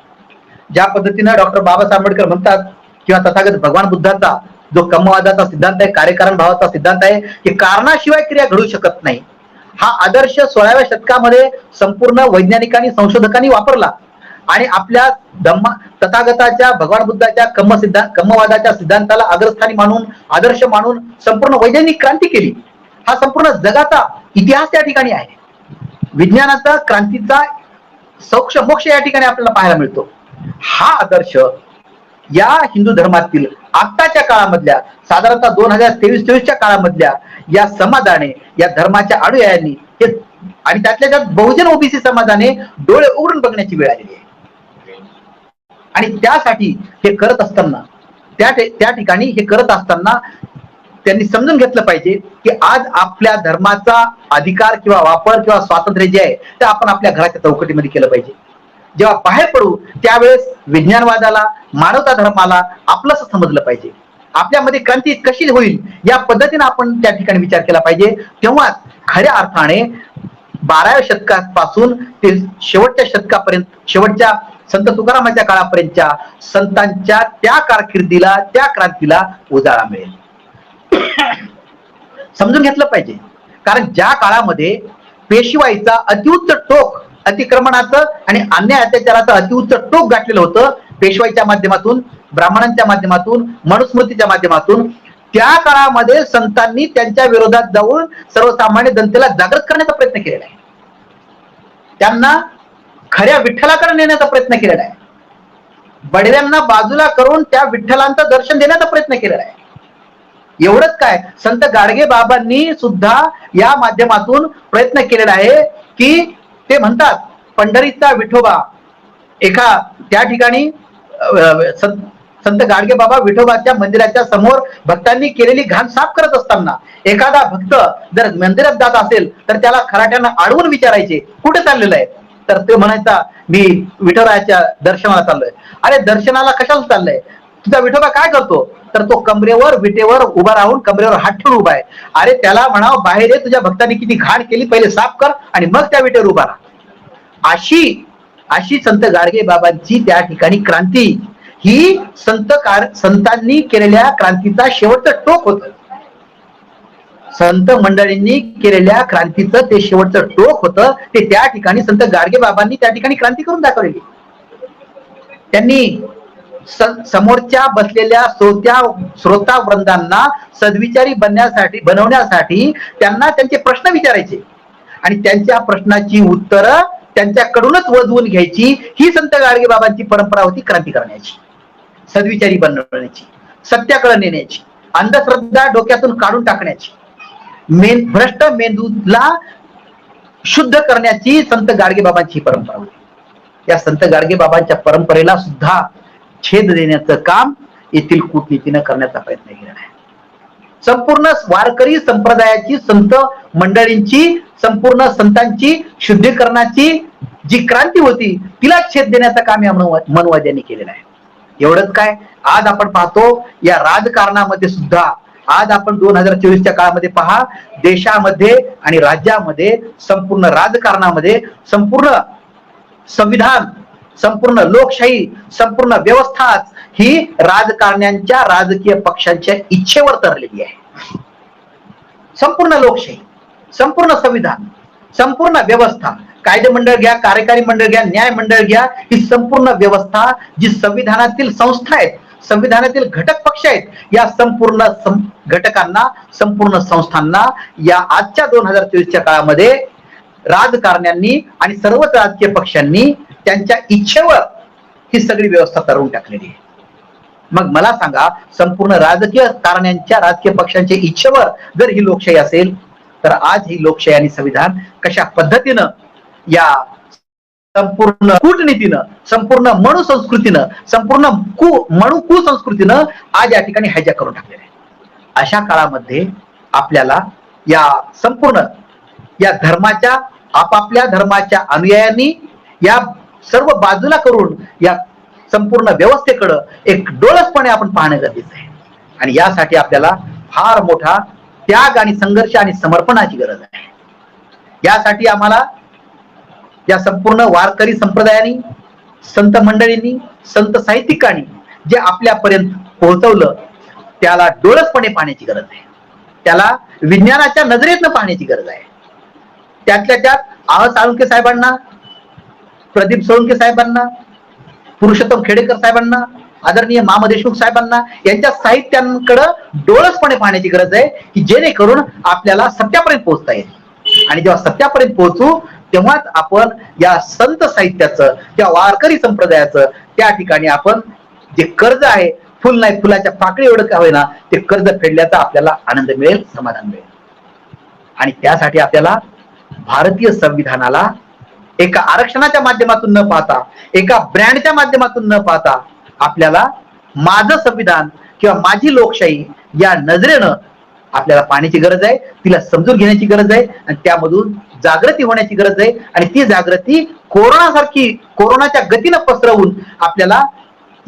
Speaker 1: ज्या पद्धतीने डॉक्टर बाबासाहेब आंबेडकर म्हणतात किंवा तथागत भगवान बुद्धाचा जो कर्मवादाचा सिद्धांत आहे, कार्यकारण भावाचा सिद्धांत आहे की कारणाशिवाय क्रिया घडू शकत नाही, हा आदर्श 16व्या शतकामध्ये संपूर्ण वैज्ञानिकांनी, संशोधकांनी वापरला आणि आपल्या तथागताच्या भगवान बुद्धाच्या कर्मवादाच्या सिद्धांताला अग्रस्थानी मानून, आदर्श मानून संपूर्ण वैज्ञानिक क्रांती केली. हा संपूर्ण जगाचा इतिहास त्या ठिकाणी आहे. विज्ञानाचा, क्रांतीचा सौक्ष मोक्ष या ठिकाणी आपल्याला पाहायला मिळतो. हा आदर्श या हिंदू धर्मातील आत्ताच्या काळामधल्या, साधारणतः 2023-24च्या काळामधल्या या समाजाने, या धर्माच्या अनुयायांनी आणि त्यातल्या त्यात बहुजन ओबीसी समाजाने डोळे उघडून बघण्याची वेळ आलेली आहे. आणि त्यासाठी हे करत असताना, त्या ठिकाणी हे करत असताना त्यांनी समजून घेतलं पाहिजे की आज आपल्या धर्माचा अधिकार किंवा वापर किंवा स्वातंत्र्य जे आहे ते आपण आपल्या घराच्या चौकटीमध्ये केलं पाहिजे. जेव्हा बाहेर पडू त्यावेळेस विज्ञानवादाला, मानवता धर्माला आपलंच समजलं पाहिजे. आपल्यामध्ये क्रांती कशी होईल या पद्धतीने आपण त्या ठिकाणी विचार केला पाहिजे. तेव्हा खऱ्या अर्थाने 12व्या शतकापासून ते शेवटच्या शतकापर्यंत, शेवटच्या संत तुकारामाच्या काळापर्यंतच्या संतांच्या त्या कारकिर्दीला, त्या क्रांतीला उजाळा मिळेल. समजून घेतलं पाहिजे. कारण ज्या काळामध्ये पेशवाईचा अतिउच्च टोक, अतिक्रमणाचं आणि अन्याय अत्याचाराचं अतिउच्च टोक गाठलेलं होतं पेशवाईच्या माध्यमातून, ब्राह्मणांच्या माध्यमातून, मनुस्मृतीच्या माध्यमातून, त्या काळामध्ये संतांनी त्यांच्या विरोधात जाऊन सर्वसामान्य जनतेला जागृत करण्याचा प्रयत्न केलेला आहे. त्यांना खऱ्या विठ्ठलाकडे नेण्याचा प्रयत्न केलेला आहे. बडव्यांना बाजूला करून त्या विठ्ठलांचं दर्शन देण्याचा प्रयत्न केलेला आहे. एवढंच काय, संत गाडगे बाबांनी सुद्धा या माध्यमातून प्रयत्न केलेला आहे की ते म्हणतात पंढरीचा विठोबा एका त्या ठिकाणी संत गाडगे बाबा विठोबाच्या मंदिराच्या समोर भक्तांनी केलेली घाण साफ करत असताना एखादा भक्त जर मंदिरात जात असेल तर त्याला खराट्यानं अडवून विचारायचे कुठे चाललेलं आहे, तर ते म्हणायचा मी विठोबाच्या दर्शनाला चाललोय. अरे दर्शनाला कशाला चाललंय, तुझा विठोबा काय करतो, तर तो कमरेवर विटेवर उभा राहून कमरेवर हात ठेवून उभा आहे. अरे त्याला म्हणावं बाहेर ये, तुझ्या भक्तांनी किती घाण केली पहिले साफ कर आणि मग त्या विटेवर उभा राहा. अशी संत गाडगे बाबांची त्या ठिकाणी क्रांती ही संतांनी केलेल्या क्रांतीचा शेवटचं टोक होत. संत मंडळींनी केलेल्या क्रांतीचं ते शेवटचं टोक होतं. ते त्या ठिकाणी संत गाडगे बाबांनी त्या ठिकाणी क्रांती करून दाखवलेली. त्यांनी समोरच्या बसलेल्या श्रोता वृंदांना सद्विचारी बनवण्यासाठी त्यांना त्यांचे प्रश्न विचारायचे आणि त्यांच्या प्रश्नाची उत्तरं त्यांच्याकडूनच वधवून घ्यायची. ही संत गाडगे बाबांची परंपरा होती क्रांती करण्याची, सद्विचारी बनवण्याची, सत्याकडे नेण्याची, अंधश्रद्धा डोक्यातून काढून टाकण्याची, भ्रष्ट मेंदूला शुद्ध करण्याची संत गाडगे बाबांची परंपरा होती. या संत गाडगे बाबांच्या परंपरेला सुद्धा छेद देण्याचं काम येथील कूटनीतीनं करण्याचा प्रयत्न केला आहे. संपूर्ण वारकरी संप्रदायाची, संत मंडळींची, संपूर्ण संतांची शुद्धीकरणाची जी क्रांती होती तिला छेद देण्याचं काम या मनवाद्यांनी केलेलं आहे. एवढंच काय, आज आपण पाहतो या राजकारणामध्ये सुद्धा, आज आपण 2024च्या काळामध्ये पहा, देशामध्ये आणि राज्यामध्ये संपूर्ण राजकारणामध्ये संपूर्ण संविधान, संपूर्ण लोकशाही, संपूर्ण व्यवस्था ही राजकारण्यांच्या, राजकीय पक्षांच्या इच्छेवर तरलेली आहे. संपूर्ण लोकशाही, संपूर्ण संविधान, संपूर्ण व्यवस्था, कायदे मंडळ घ्या, कार्यकारी मंडळ घ्या, न्याय मंडळ घ्या, ही संपूर्ण व्यवस्था जी संविधानातील संस्था आहेत, संविधानातील घटक पक्ष आहेत, या संपूर्ण घटकांना, संपूर्ण संस्थांना या आजच्या 2024च्या काळामध्ये राजकारण्यांनी आणि सर्वच राजकीय पक्षांनी त्यांच्या इच्छेवर ही सगळी व्यवस्था ठरवून टाकलेली आहे. मग मला सांगा, संपूर्ण राजकीय कारण्यांच्या, राजकीय पक्षांच्या इच्छेवर जर ही लोकशाही असेल तर आज ही लोकशाही आणि संविधान कशा पद्धतीनं या संपूर्ण कूटनीतीनं, संपूर्ण मनु संस्कृतीनं, संपूर्ण मनु कुसंस्कृतीनं आज या ठिकाणी हायजॅक करून टाकलेलं आहे. अशा काळामध्ये आपल्याला या संपूर्ण या धर्माच्या, आपापल्या धर्माच्या अनुयायांनी या सर्व बाजूला करून या संपूर्ण व्यवस्थेकडं एक डोळसपणे आपण पाहणं गरजेचं आहे. आणि यासाठी आपल्याला फार मोठा त्याग आणि संघर्ष आणि समर्पणाची गरज आहे. यासाठी आम्हाला या संपूर्ण वारकरी संप्रदायाने, संत मंडळींनी, संत साहित्यिकांनी जे आपल्यापर्यंत पोहोचवलं त्याला डोळसपणे पाहण्याची गरज आहे. त्याला विज्ञानाच्या नजरेतनं पाहण्याची गरज आहे. त्यातल्या त्यात आह साळुंखे साहेबांना, प्रदीप सोळंके साहेबांना, पुरुषोत्तम खेडेकर साहेबांना, आदरणीय मामा देशमुख साहेबांना यांच्या साहित्यांकडे डोळसपणे पाहण्याची गरज आहे की जेणेकरून आपल्याला सत्यापर्यंत पोहोचता येईल. आणि जेव्हा सत्यापर्यंत पोहोचू तेव्हाच आपण या संत साहित्याचं, त्या वारकरी संप्रदायाचं त्या ठिकाणी आपण जे कर्ज आहे, फुल नाही फुलाच्या पाकळी एवढं का होईना, ते कर्ज फेडल्याचा आपल्याला आनंद मिळेल, समाधान मिळेल. आणि त्यासाठी आपल्याला भारतीय संविधानाला एका आरक्षणाच्या माध्यमातून न पाहता, एका ब्रँडच्या माध्यमातून न पाहता, आपल्याला माझं संविधान किंवा माझी लोकशाही या नजरेनं आपल्याला पाहण्याची गरज आहे, तिला समजून घेण्याची गरज आहे आणि त्यामधून जागृती होण्याची गरज आहे. आणि ती जागृती कोरोनासारखी, कोरोनाच्या गतीनं पसरवून आपल्याला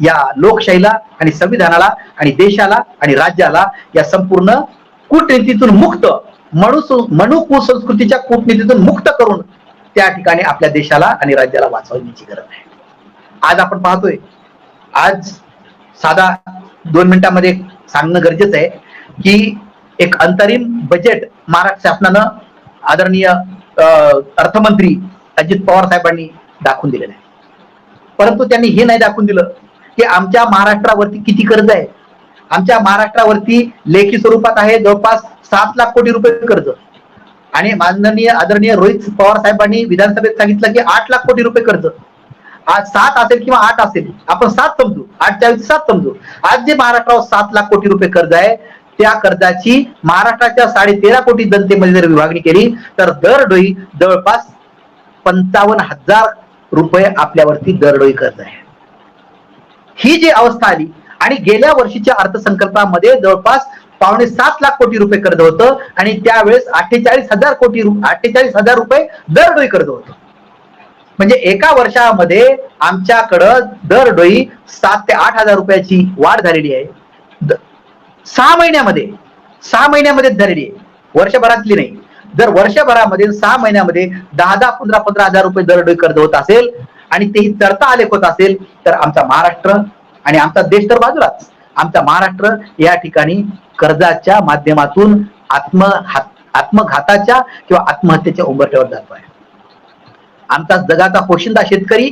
Speaker 1: या लोकशाहीला आणि संविधानाला आणि देशाला आणि राज्याला या संपूर्ण कूटनीतीतून मुक्त, मनु कुसंस्कृतीच्या कूटनीतीतून मुक्त करून त्या ठिकाणी आपल्या देशाला आणि राज्याला वाचवण्याची गरज आहे. आज आपण पाहतोय, आज साधा 2 मिनिटांमध्ये सांगणं गरजेचं आहे की एक अंतरिम बजेट महाराष्ट्र शासनानं आदरणीय अर्थमंत्री अजित पवार साहेबांनी दाखवून दिलेलं आहे. परंतु त्यांनी हे नाही दाखवून दिलं की आमच्या महाराष्ट्रावरती किती कर्ज आहे, आमच्या महाराष्ट्रावरती लेखी स्वरूपात आहे जवळपास 7 लाख कोटी रुपये कर्ज, आणि माननीय आदरणीय रोहित पवार साहेबांनी विधानसभेत सांगितलं की 8 लाख कोटी रुपये कर्ज. आज 7 असेल किंवा 8 असेल, आपण 7 समजू, 8च्या ऐवजी 7 समजू. आज जे महाराष्ट्रावर 7 लाख कोटी रुपये कर्ज आहे, त्या कर्जाची महाराष्ट्राच्या 13.5 कोटी जनतेमध्ये जर विभागणी केली तर दरडोई जवळपास 55,000 रुपये आपल्यावरती दरडोई कर्ज आहे. ही जी अवस्था आली, आणि गेल्या वर्षीच्या अर्थसंकल्पामध्ये जवळपास 7.25 लाख कोटी रुपये कर्ज होतं, आणि त्यावेळेस 48,000 रुपये दरडोई कर्ज होतं. म्हणजे एका वर्षामध्ये आमच्याकडं दरडोई 7 ते 8 हजार रुपयाची वाढ झालेली आहे. 6 महिन्यामध्ये झालेली आहे, वर्षभरातली नाही. जर वर्षभरामध्ये 6 महिन्यामध्ये 10, 15 हजार रुपये दरडोई कर्ज होत असेल, आणि तेही चढता आलेख होत असेल, तर आमचा महाराष्ट्र आणि आमचा देश तर बाजूलाच, आमचा महाराष्ट्र या ठिकाणी कर्जाच्या माध्यमातून आत्मघाताच्या किंवा आत्महत्येच्या उंबरठ्यावर जातो आहे. आमचा जगाचा पोशिंदा शेतकरी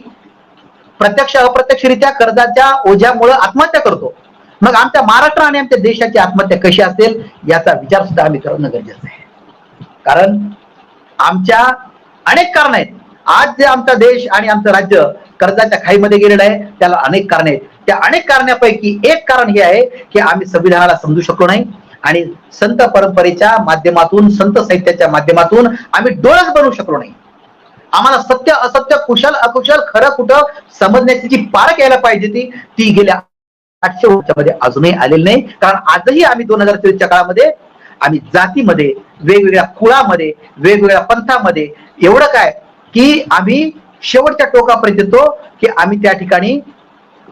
Speaker 1: प्रत्यक्ष अप्रत्यक्षरित्या कर्जाच्या ओझ्यामुळे आत्महत्या करतो. मग आमच्या महाराष्ट्र आणि आमच्या देशाची आत्महत्या कशी असेल याचा विचार सुद्धा आम्ही करणं गरजेचं आहे. कारण आमच्या अनेक कारण आहेत. आज जे आमचा देश आणि आमचं राज्य कर्जाच्या खाईमध्ये गेलेलं आहे, त्याला अनेक कारणे आहेत. त्या अनेक कारणापैकी एक कारण हे आहे की आम्ही संविधानाला समजू शकलो नाही, आणि संत परंपरेच्या माध्यमातून, संत साहित्याच्या माध्यमातून आम्ही डोळस बनवू शकलो नाही. आम्हाला सत्य असत्य, कुशल अकुशल, खरं कुठं समजण्याची जी पारख यायला पाहिजे ती गेल्या 800 वर्षामध्ये अजूनही आलेली नाही. कारण आजही आम्ही 2024च्या काळामध्ये आम्ही जातीमध्ये, वेगवेगळ्या कुळामध्ये, वेगवेगळ्या पंथामध्ये, एवढं काय की आम्ही शेवटच्या टोकापर्यंत येतो की आम्ही त्या ठिकाणी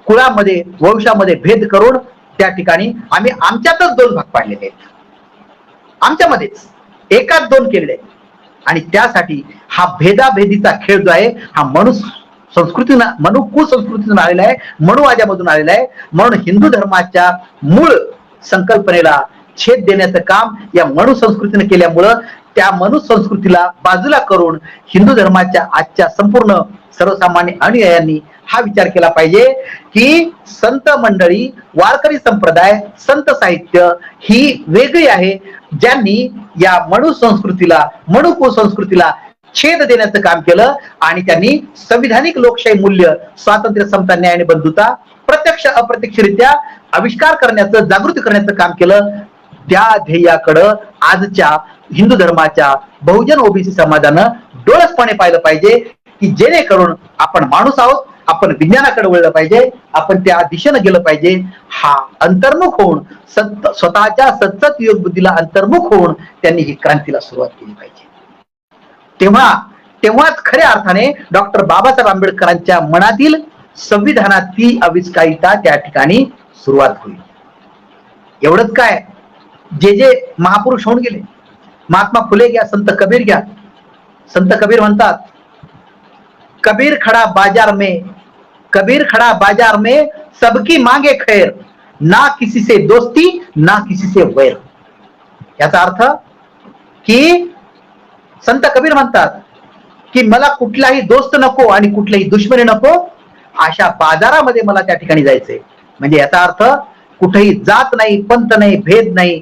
Speaker 1: कुळामध्ये, वंशामध्ये भेद करून त्या ठिकाणी आम्ही आमच्यातच 2 भाग पाडलेले आहेत, आमच्यामध्येच एकाच 2 केलेले आहेत. आणि त्यासाठी हा भेदाभेदीचा खेळ जो आहे हा मनु कुसंस्कृतीतून आलेला आहे, मनुवाद्यामधून आलेला आहे. म्हणून हिंदू धर्माच्या मूळ संकल्पनेला छेद देण्याचं काम या मनु संस्कृतीने केल्यामुळं त्या मनु संस्कृतीला बाजूला करून हिंदू धर्माच्या आजच्या संपूर्ण सर्वसामान्य अनुयायांनी हा विचार केला पाहिजे की संत मंडळी, वारकरी संप्रदाय, संत साहित्य ही वेगळी आहे, ज्यांनी या मनु संस्कृतीला, मनु कुसंस्कृतीला छेद देण्याचं काम केलं, आणि त्यांनी संविधानिक लोकशाही मूल्य, स्वातंत्र्य, समता, न्याय आणि बंधुता प्रत्यक्ष अप्रत्यक्षरित्या आविष्कार करण्याचं, जागृती करण्याचं काम केलं. त्या ध्येयाकडं आजच्या हिंदू धर्माच्या बहुजन ओबीसी समाजानं डोळसपणे पाहिलं पाहिजे, की जेणेकरून आपण माणूस आहोत, आपण विज्ञानाकडे वळलं पाहिजे, आपण त्या दिशेनं गेलं पाहिजे. हा अंतर्मुख होऊन, स्वतःच्या सतत योग बुद्धीला अंतर्मुख होऊन त्यांनी ही क्रांतीला सुरुवात केली पाहिजे. तेव्हाच खऱ्या अर्थाने डॉक्टर बाबासाहेब आंबेडकरांच्या मनातील संविधानाची आविष्कारिता त्या ठिकाणी सुरुवात होईल. एवढंच काय, जे महापुरुष होऊन गेले, महात्मा फुले घ्या, संत कबीर घ्या. संत कबीर म्हणतात, कबीर खड़ा बाजार में सबकी मांगे खैर, ना किसी से दोस्ती ना किसी से वैर. याचा अर्थ की संत कबीर म्हणतात की मला कुठलाही दोस्त नको आणि कुठलाही दुश्मनी नको, अशा बाजारामध्ये मला त्या ठिकाणी जायचंय. म्हणजे याचा अर्थ कुठेही जात नाही, पंथ नाही, भेद नाही,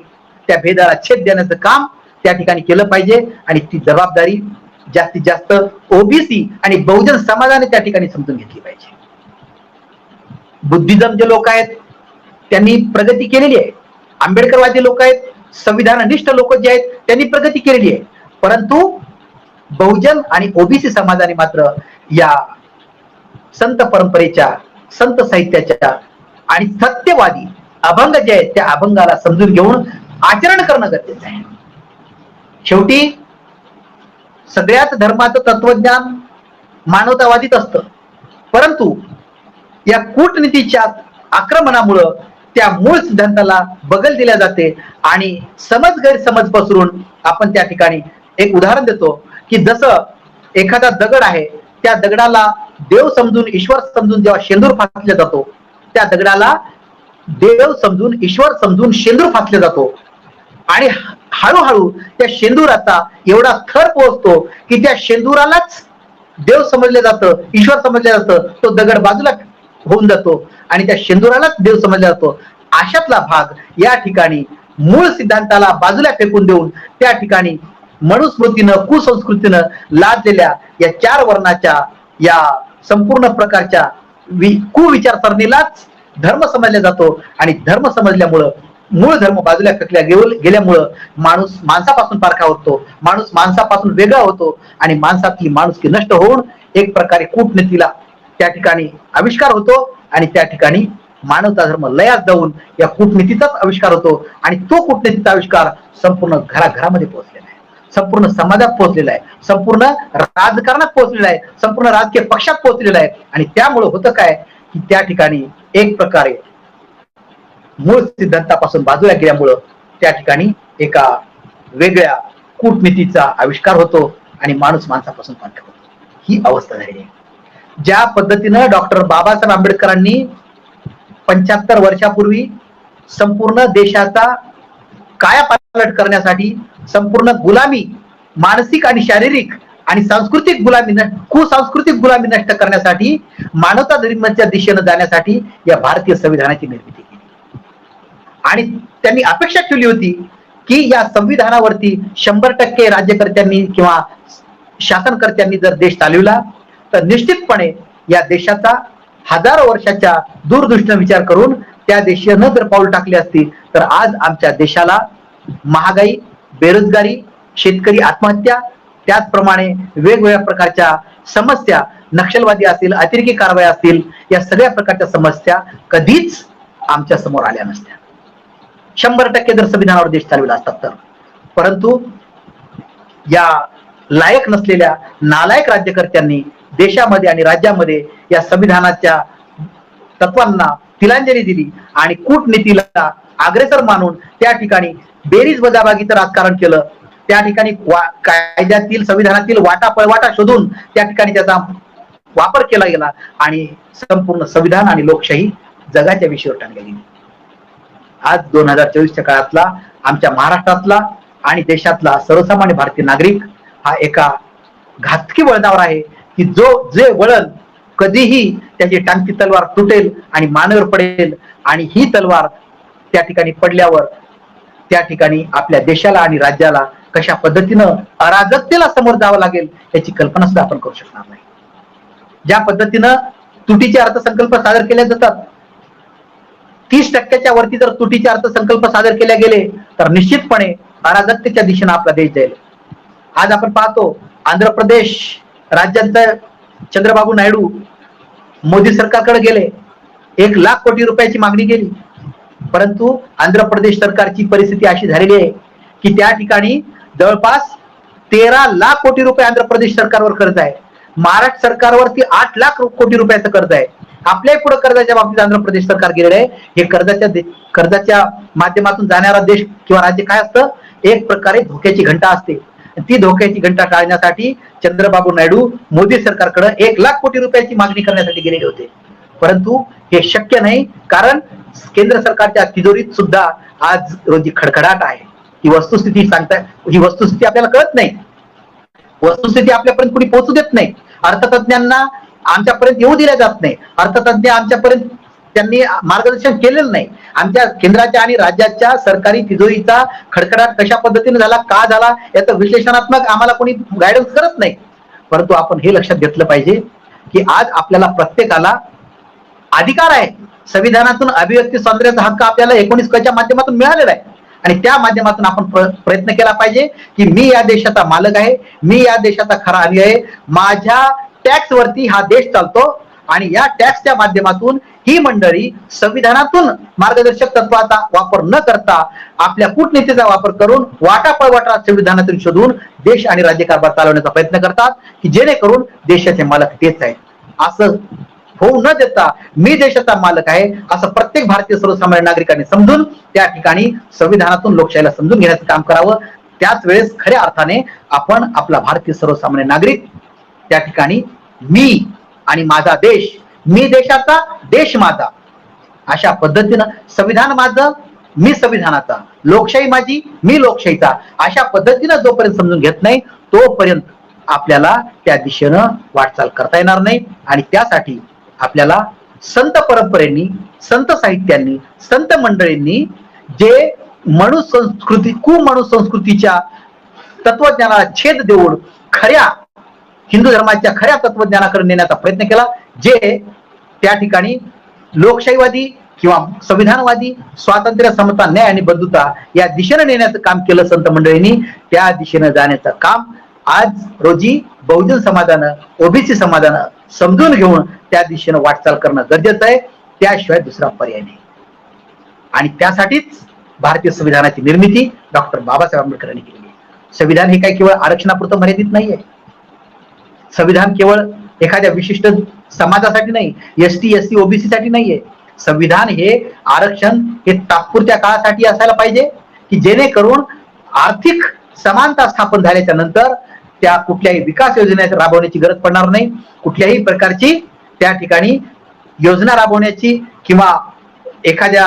Speaker 1: त्या भेदाला छेद देण्याचं काम त्या ठिकाणी केलं पाहिजे. आणि ती जबाबदारी जास्तीत जास्त ओबीसी आणि बहुजन समाजाने त्या ठिकाणी समजून घेतली पाहिजे. बुद्धिझम जे लोक आहेत त्यांनी प्रगती केलेली आहे, आंबेडकरवादी लोक आहेत, संविधाननिष्ठ लोक जे आहेत त्यांनी प्रगती केलेली आहे. परंतु बहुजन आणि ओबीसी समाजाने मात्र या संत परंपरेच्या, संत साहित्याच्या आणि सत्यवादी अभंग जे आहेत त्या अभंगाला समजून घेऊन आचरण करणं गरजेचं आहे. शेवटी सगळ्याच धर्माचं तत्वज्ञान मानवतावादीच असतं, परंतु या कूटनीतीच्या आक्रमणामुळं त्या मूळ सिद्धांताला बगल दिल्या जाते आणि समज गैरसमज पसरून आपण त्या ठिकाणी एक उदाहरण देतो की जसं एखादा दगड आहे, त्या दगडाला देव समजून, ईश्वर समजून जेव्हा शेंदूर फासला जातो, त्या दगडाला देव समजून, ईश्वर समजून शेंदूर फासला जातो, आणि हळूहळू त्या शेंदुराचा एवढा थर पोहोचतो की त्या शेंदुरालाच देव समजलं जातं, ईश्वर समजलं जातं, तो दगड बाजूला होऊन जातो आणि त्या शेंदुरालाच देव समजला जातो. अशातला भाग या ठिकाणी मूळ सिद्धांताला बाजूला फेकून देऊन त्या ठिकाणी मनुस्मृतीनं कुसंस्कृतीनं लादलेल्या या 4 वर्णाच्या या संपूर्ण प्रकारच्या कुविचारसरणीलाच धर्म समजला जातो आणि धर्म समजल्यामुळं मूळ धर्म बाजूला फेकल्या गेल्यामुळं माणूस माणसापासून पारखा होतो, माणूस माणसापासून वेगळा होतो आणि माणसातली माणुसकी नष्ट होऊन एक प्रकारे कूटनीतीला त्या ठिकाणी आविष्कार होतो आणि त्या ठिकाणी मानवता धर्म लयास जाऊन या कूटनीतीचाच आविष्कार होतो आणि तो कूटनीतीचा आविष्कार संपूर्ण घराघरामध्ये पोहोचलेला आहे, संपूर्ण समाजात पोहोचलेला आहे, संपूर्ण राजकारणात पोहोचलेला आहे, संपूर्ण राजकीय पक्षात पोहोचलेला आहे आणि त्यामुळे होतं काय की त्या ठिकाणी एक प्रकारे मूळ सिद्धांतापासून बाजूला गेल्यामुळं त्या ठिकाणी एका वेगळ्या कूटनीतीचा आविष्कार होतो आणि माणूस माणसापासून पारखा होतो. ही अवस्था झाली आहे. ज्या पद्धतीनं डॉक्टर बाबासाहेब आंबेडकरांनी 75 वर्षापूर्वी संपूर्ण देशाचा कायापालट करण्यासाठी संपूर्ण गुलामी, मानसिक आणि शारीरिक आणि सांस्कृतिक गुलामी, कुसांस्कृतिक गुलामी नष्ट करण्यासाठी मानवता धर्माच्या दिशेने जाण्यासाठी या भारतीय संविधानाची निर्मिती केली आणि त्यांनी अपेक्षा ठेवली होती की या संविधानावरती 100% राज्यकर्त्यांनी किंवा शासनकर्त्यांनी जर देश चालविला तर निश्चितपणे या देशाचा हजारो वर्षाच्या दूरदृष्टीने विचार करून त्या देशानं जर पाऊल टाकली असती तर आज आमच्या देशाला महागाई, बेरोजगारी, शेतकरी आत्महत्या, त्याचप्रमाणे वेगवेगळ्या प्रकारच्या समस्या, नक्षलवादी असतील, अतिरेकी कारवाई असतील, या सगळ्या प्रकारच्या समस्या कधीच आमच्या समोर आल्या नसत्या 100% जर संविधानावर देश चालविला असतात तर. परंतु या लायक नसलेल्या नालायक राज्यकर्त्यांनी देशामध्ये आणि राज्यामध्ये या संविधानाच्या तत्वांना तिलांजली दिली आणि कूटनीतीला अग्रेसर मानून त्या ठिकाणी बेरीज वजाबागीचं राजकारण केलं. त्या ठिकाणी कायद्यातील, संविधानातील वाटा पळवाटा शोधून त्या ठिकाणी त्याचा वापर केला गेला आणि संपूर्ण संविधान आणि लोकशाही जगाच्या विषयावर टाकली गेली. आज 2024च्या काळातला आमच्या महाराष्ट्रातला आणि देशातला सर्वसामान्य भारतीय नागरिक हा एका घातकी वळणावर आहे की जे वळण कधीही त्याची टांगती तलवार तुटेल आणि मानेवर पडेल आणि ही तलवार त्या ठिकाणी पडल्यावर त्या ठिकाणी आपल्या देशाला आणि राज्याला कशा पद्धतीनं अराजकतेला समोर जावं लागेल याची कल्पना सुद्धा आपण करू शकणार नाही. ज्या पद्धतीनं तुटीचे अर्थसंकल्प सादर केले जातात, 30% वरती जर तुटीचे अर्थसंकल्प सादर केले गेले तर निश्चितपणे अराजकतेच्या दिशेने आपला देश जाईल. आज आपण पाहतो आंध्र प्रदेश राज्याचा चंद्रबाबू नायडू मोदी सरकारकडे गेले, 1 लाख कोटी रुपयाची मागणी केली, परंतु आंध्र प्रदेश सरकारची परिस्थिती अशी झालेली आहे की त्या ठिकाणी जवळपास 13 लाख कोटी रुपये आंध्र प्रदेश सरकारवर कर्ज आहे. महाराष्ट्र सरकारवरती 8 लाख कोटी रुपयाचं कर्ज आहे. आपल्याही पुढे कर्जाच्या बाबतीत आंध्र प्रदेश सरकार गेलेलं आहे. हे कर्जाच्या माध्यमातून जाणारा देश किंवा राज्य काय असतं, एक प्रकारे धोक्याची घंटा असते. ती धोक्याची घंटा टाळण्यासाठी चंद्रबाबू नायडू मोदी सरकारकडे 1 लाख कोटी रुपयाची मागणी करण्यासाठी गेलेले होते, परंतु हे शक्य नाही कारण केंद्र सरकारच्या तिजोरीत सुद्धा आज रोजी खडखडाट आहे. ही वस्तुस्थिती ही वस्तुस्थिती आपल्याला कळत नाही, वस्तुस्थिती आपल्यापर्यंत कुणी पोहोचू देत नाही, अर्थतज्ञांना आमच्यापर्यंत येऊ दिल्या जात नाही, अर्थतज्ञ आमच्यापर्यंत त्यांनी मार्गदर्शन केलेलं नाही. आमच्या केंद्राच्या आणि राज्याच्या सरकारी तिजोरीचा खडखडाट कशा पद्धतीने झाला, का झाला याचं विश्लेषणात्मक आम्हाला कोणी गायडन्स करत नाही. परंतु आपण हे लक्षात घेतलं पाहिजे की आज आपल्याला प्रत्येकाला अधिकार आहे. संविधानातून अभिव्यक्ती स्वातंत्र्याचा हक्क आपल्याला 19च्या माध्यमातून मिळालेला आहे आणि त्या माध्यमातून आपण प्रयत्न केला पाहिजे की मी या देशाचा मालक आहे, मी या देशाचा खरा हमी आहे, माझ्या टॅक्स वरती हा देश चालतो आणि या टॅक्सच्या माध्यमातून ही मंडळी संविधानातून मार्गदर्शक तत्वाचा वापर न करता आपल्या कूटनीतीचा वापर करून वाटापळवाटा संविधानातून शोधून देश आणि राज्यकारभार चालवण्याचा प्रयत्न करतात की जेणेकरून देशाचे मालक तेच आहेत. असं होऊ न देता मी देशाचा मालक आहे असं प्रत्येक भारतीय सर्वसामान्य नागरिकांनी समजून त्या ठिकाणी संविधानातून लोकशाहीला समजून घेण्याचं काम करावं. त्याच वेळेस खऱ्या अर्थाने आपण आपला भारतीय सर्वसामान्य नागरिक त्या ठिकाणी मी आणि माझा देश, मी देशाचा, देश माझा, अशा पद्धतीनं संविधान माझं, मी संविधानाचा, लोकशाही माझी, मी लोकशाहीचा, अशा पद्धतीनं जोपर्यंत समजून घेत नाही तोपर्यंत आपल्याला त्या दिशेनं वाटचाल करता येणार नाही आणि त्यासाठी आपल्याला संत परंपरेनी, संत साहित्यांनी, संत मंडळींनी जे मनुसंस्कृती कुमनुसंस्कृतीच्या तत्वज्ञानाला छेद देऊन खऱ्या हिंदू धर्माच्या खऱ्या तत्वज्ञानाकडे नेण्याचा प्रयत्न केला, जे त्या ठिकाणी लोकशाहीवादी किंवा संविधानवादी स्वातंत्र्य, समता, न्याय आणि बंधुता या दिशेने नेण्याचं काम केलं संत मंडळींनी. त्या दिशेने जाण्याचं काम आज रोजी बहुजन समाजानं, ओबीसी समाजानं समजून घेऊन त्या दिशेने वाटचाल करणं गरजेचं आहे. त्याशिवाय दुसरा पर्याय नाही. आणि त्यासाठीच भारतीय संविधानाची निर्मिती डॉक्टर बाबासाहेब आंबेडकरांनी केली. संविधान हे काही केवळ आरक्षणापुरतं मर्यादित नाहीये. संविधान केवळ एखाद्या विशिष्ट समाजासाठी नाही, एसटी, एससी, ओबीसी साठी नाहीये. संविधान हे आरक्षण हे तात्पुरत्या काळासाठी असायला पाहिजे, की जेणेकरून आर्थिक समानता स्थापन झाल्याच्या नंतर त्या कुठल्याही विकास योजना राबवण्याची गरज पडणार नाही. कुठल्याही प्रकारची त्या ठिकाणी योजना राबवण्याची किंवा एखाद्या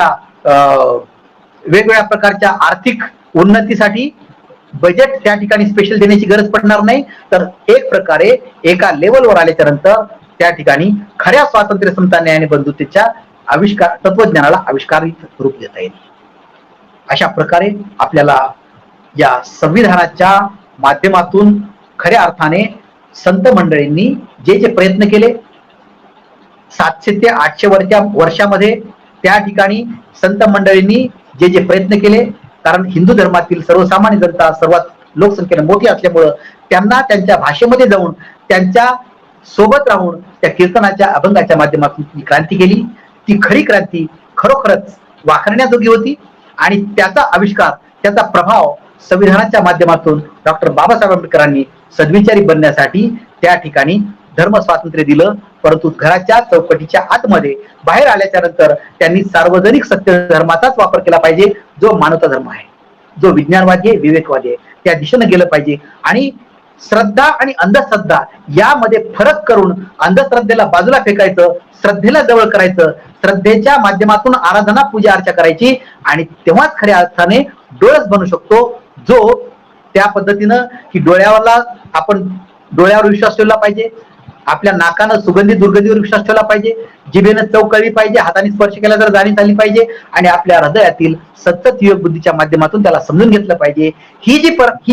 Speaker 1: वेगवेगळ्या प्रकारच्या आर्थिक उन्नतीसाठी बजेट त्या ठिकाणी स्पेशल देण्याची गरज पडणार नाही. तर एक प्रकारे एका लेवलवर आल्याच्या नंतर त्या ठिकाणी खऱ्या स्वातंत्र्य, समता, न्याय आणि बंधुतेच्या आविष्कार तत्वज्ञानाला आविष्कारित रूप देता येईल. अशा प्रकारे आपल्याला या संविधानाच्या माध्यमातून खऱ्या अर्थाने संत मंडळींनी जे जे प्रयत्न केले 700 ते 800 वर्षामध्ये त्या ठिकाणी संत मंडळींनी जे जे प्रयत्न केले, कारण हिंदू धर्मातील सर्वसामान्य जनता सर्वात लोकसंख्येने मोठी असल्यामुळं त्यांना त्यांच्या भाषेमध्ये जाऊन त्यांच्या सोबत राहून त्या कीर्तनाच्या, अभंगाच्या माध्यमातून ती क्रांती केली. ती खरी क्रांती खरोखरच वाखाणण्याजोगी होती. आणि त्याचा आविष्कार, त्याचा प्रभाव संविधानाच्या माध्यमातून डॉक्टर बाबासाहेब आंबेडकरांनी सद्विचारी बनण्यासाठी त्या ठिकाणी धर्म स्वातंत्र्य दिलं. परंतु घराच्या चौकटीच्या आतमध्ये बाहेर आल्याच्या नंतर त्यांनी सार्वजनिक सत्य धर्माचाच वापर केला पाहिजे, जो मानवता धर्म आहे, जो विज्ञानवादी आहे, विवेकवादी आहे. त्या दिशेने गेलं पाहिजे. आणि श्रद्धा आणि अंधश्रद्धा यामध्ये फरक करून अंधश्रद्धेला बाजूला फेकायचं, श्रद्धेला जवळ करायचं, श्रद्धेच्या माध्यमातून आराधना, पूजा अर्चा करायची. आणि तेव्हाच खऱ्या अर्थाने डोळस बनू शकतो, जो त्या पद्धतीनं की आपण डोळ्यावर विश्वास ठेवला पाहिजे, आपल्या नाकानं सुगंधी दुर्गंधीवर विश्वास ठेवला पाहिजे, जिभेनं चव कळली पाहिजे, हाताने स्पर्श केला तर जाणीव झाली पाहिजे, आणि आपल्या हृदयातील सतत विवेक बुद्धीच्या माध्यमातून त्याला समजून घेतलं पाहिजे. ही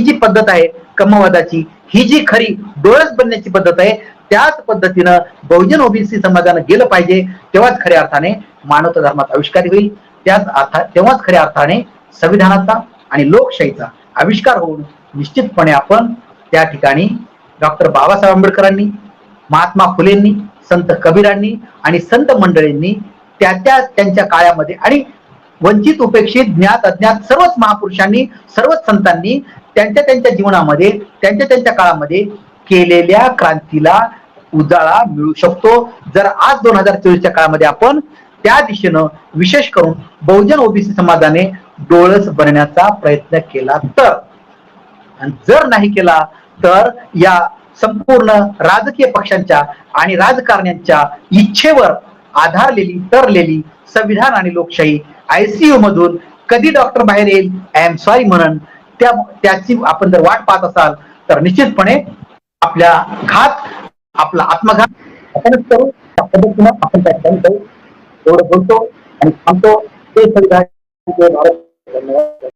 Speaker 1: जी पद्धत आहे क्रमवादाची, ही जी खरी डोळस बनण्याची पद्धत आहे, त्याच पद्धतीनं बहुजन ओबीसी समाजानं गेलं पाहिजे. तेव्हाच खऱ्या अर्थाने मानवता धर्माचा आविष्कार होईल. तेव्हाच खऱ्या अर्थाने संविधानाचा आणि लोकशाहीचा आविष्कार होऊन निश्चितपणे आपण त्या ठिकाणी डॉक्टर बाबासाहेब आंबेडकरांनी, महात्मा फुलेंनी, संत कबीरांनी आणि संत मंडळींनी त्यांच्या काळामध्ये आणि वंचित, उपेक्षित, ज्ञात, अज्ञात सर्वच महापुरुषांनी, सर्वच संतांनी त्यांच्या जीवनामध्ये, त्यांच्या काळामध्ये केलेल्या क्रांतीला उजाळा मिळू शकतो, जर आज 2024च्या काळामध्ये आपण त्या दिशेनं विशेष करून बहुजन ओबीसी समाजाने डोळस बनण्याचा प्रयत्न केला तर. आणि जर नाही केला तर या संपूर्ण राजकीय पक्षांच्या आणि राजकारण्यांच्या इच्छेवर आधारलेली, तरलेली संविधान आणि लोकशाही ICU मधून कधी डॉक्टर बाहेर येईल, आय एम सॉरी म्हणून त्याची आपण जर वाट पाहत असाल तर निश्चितपणे आपला आत्मघात आपणच करू. आपण त्या ठिकाणी जाऊ. एवढं बोलतो आणि थांबतो. ते संविधान.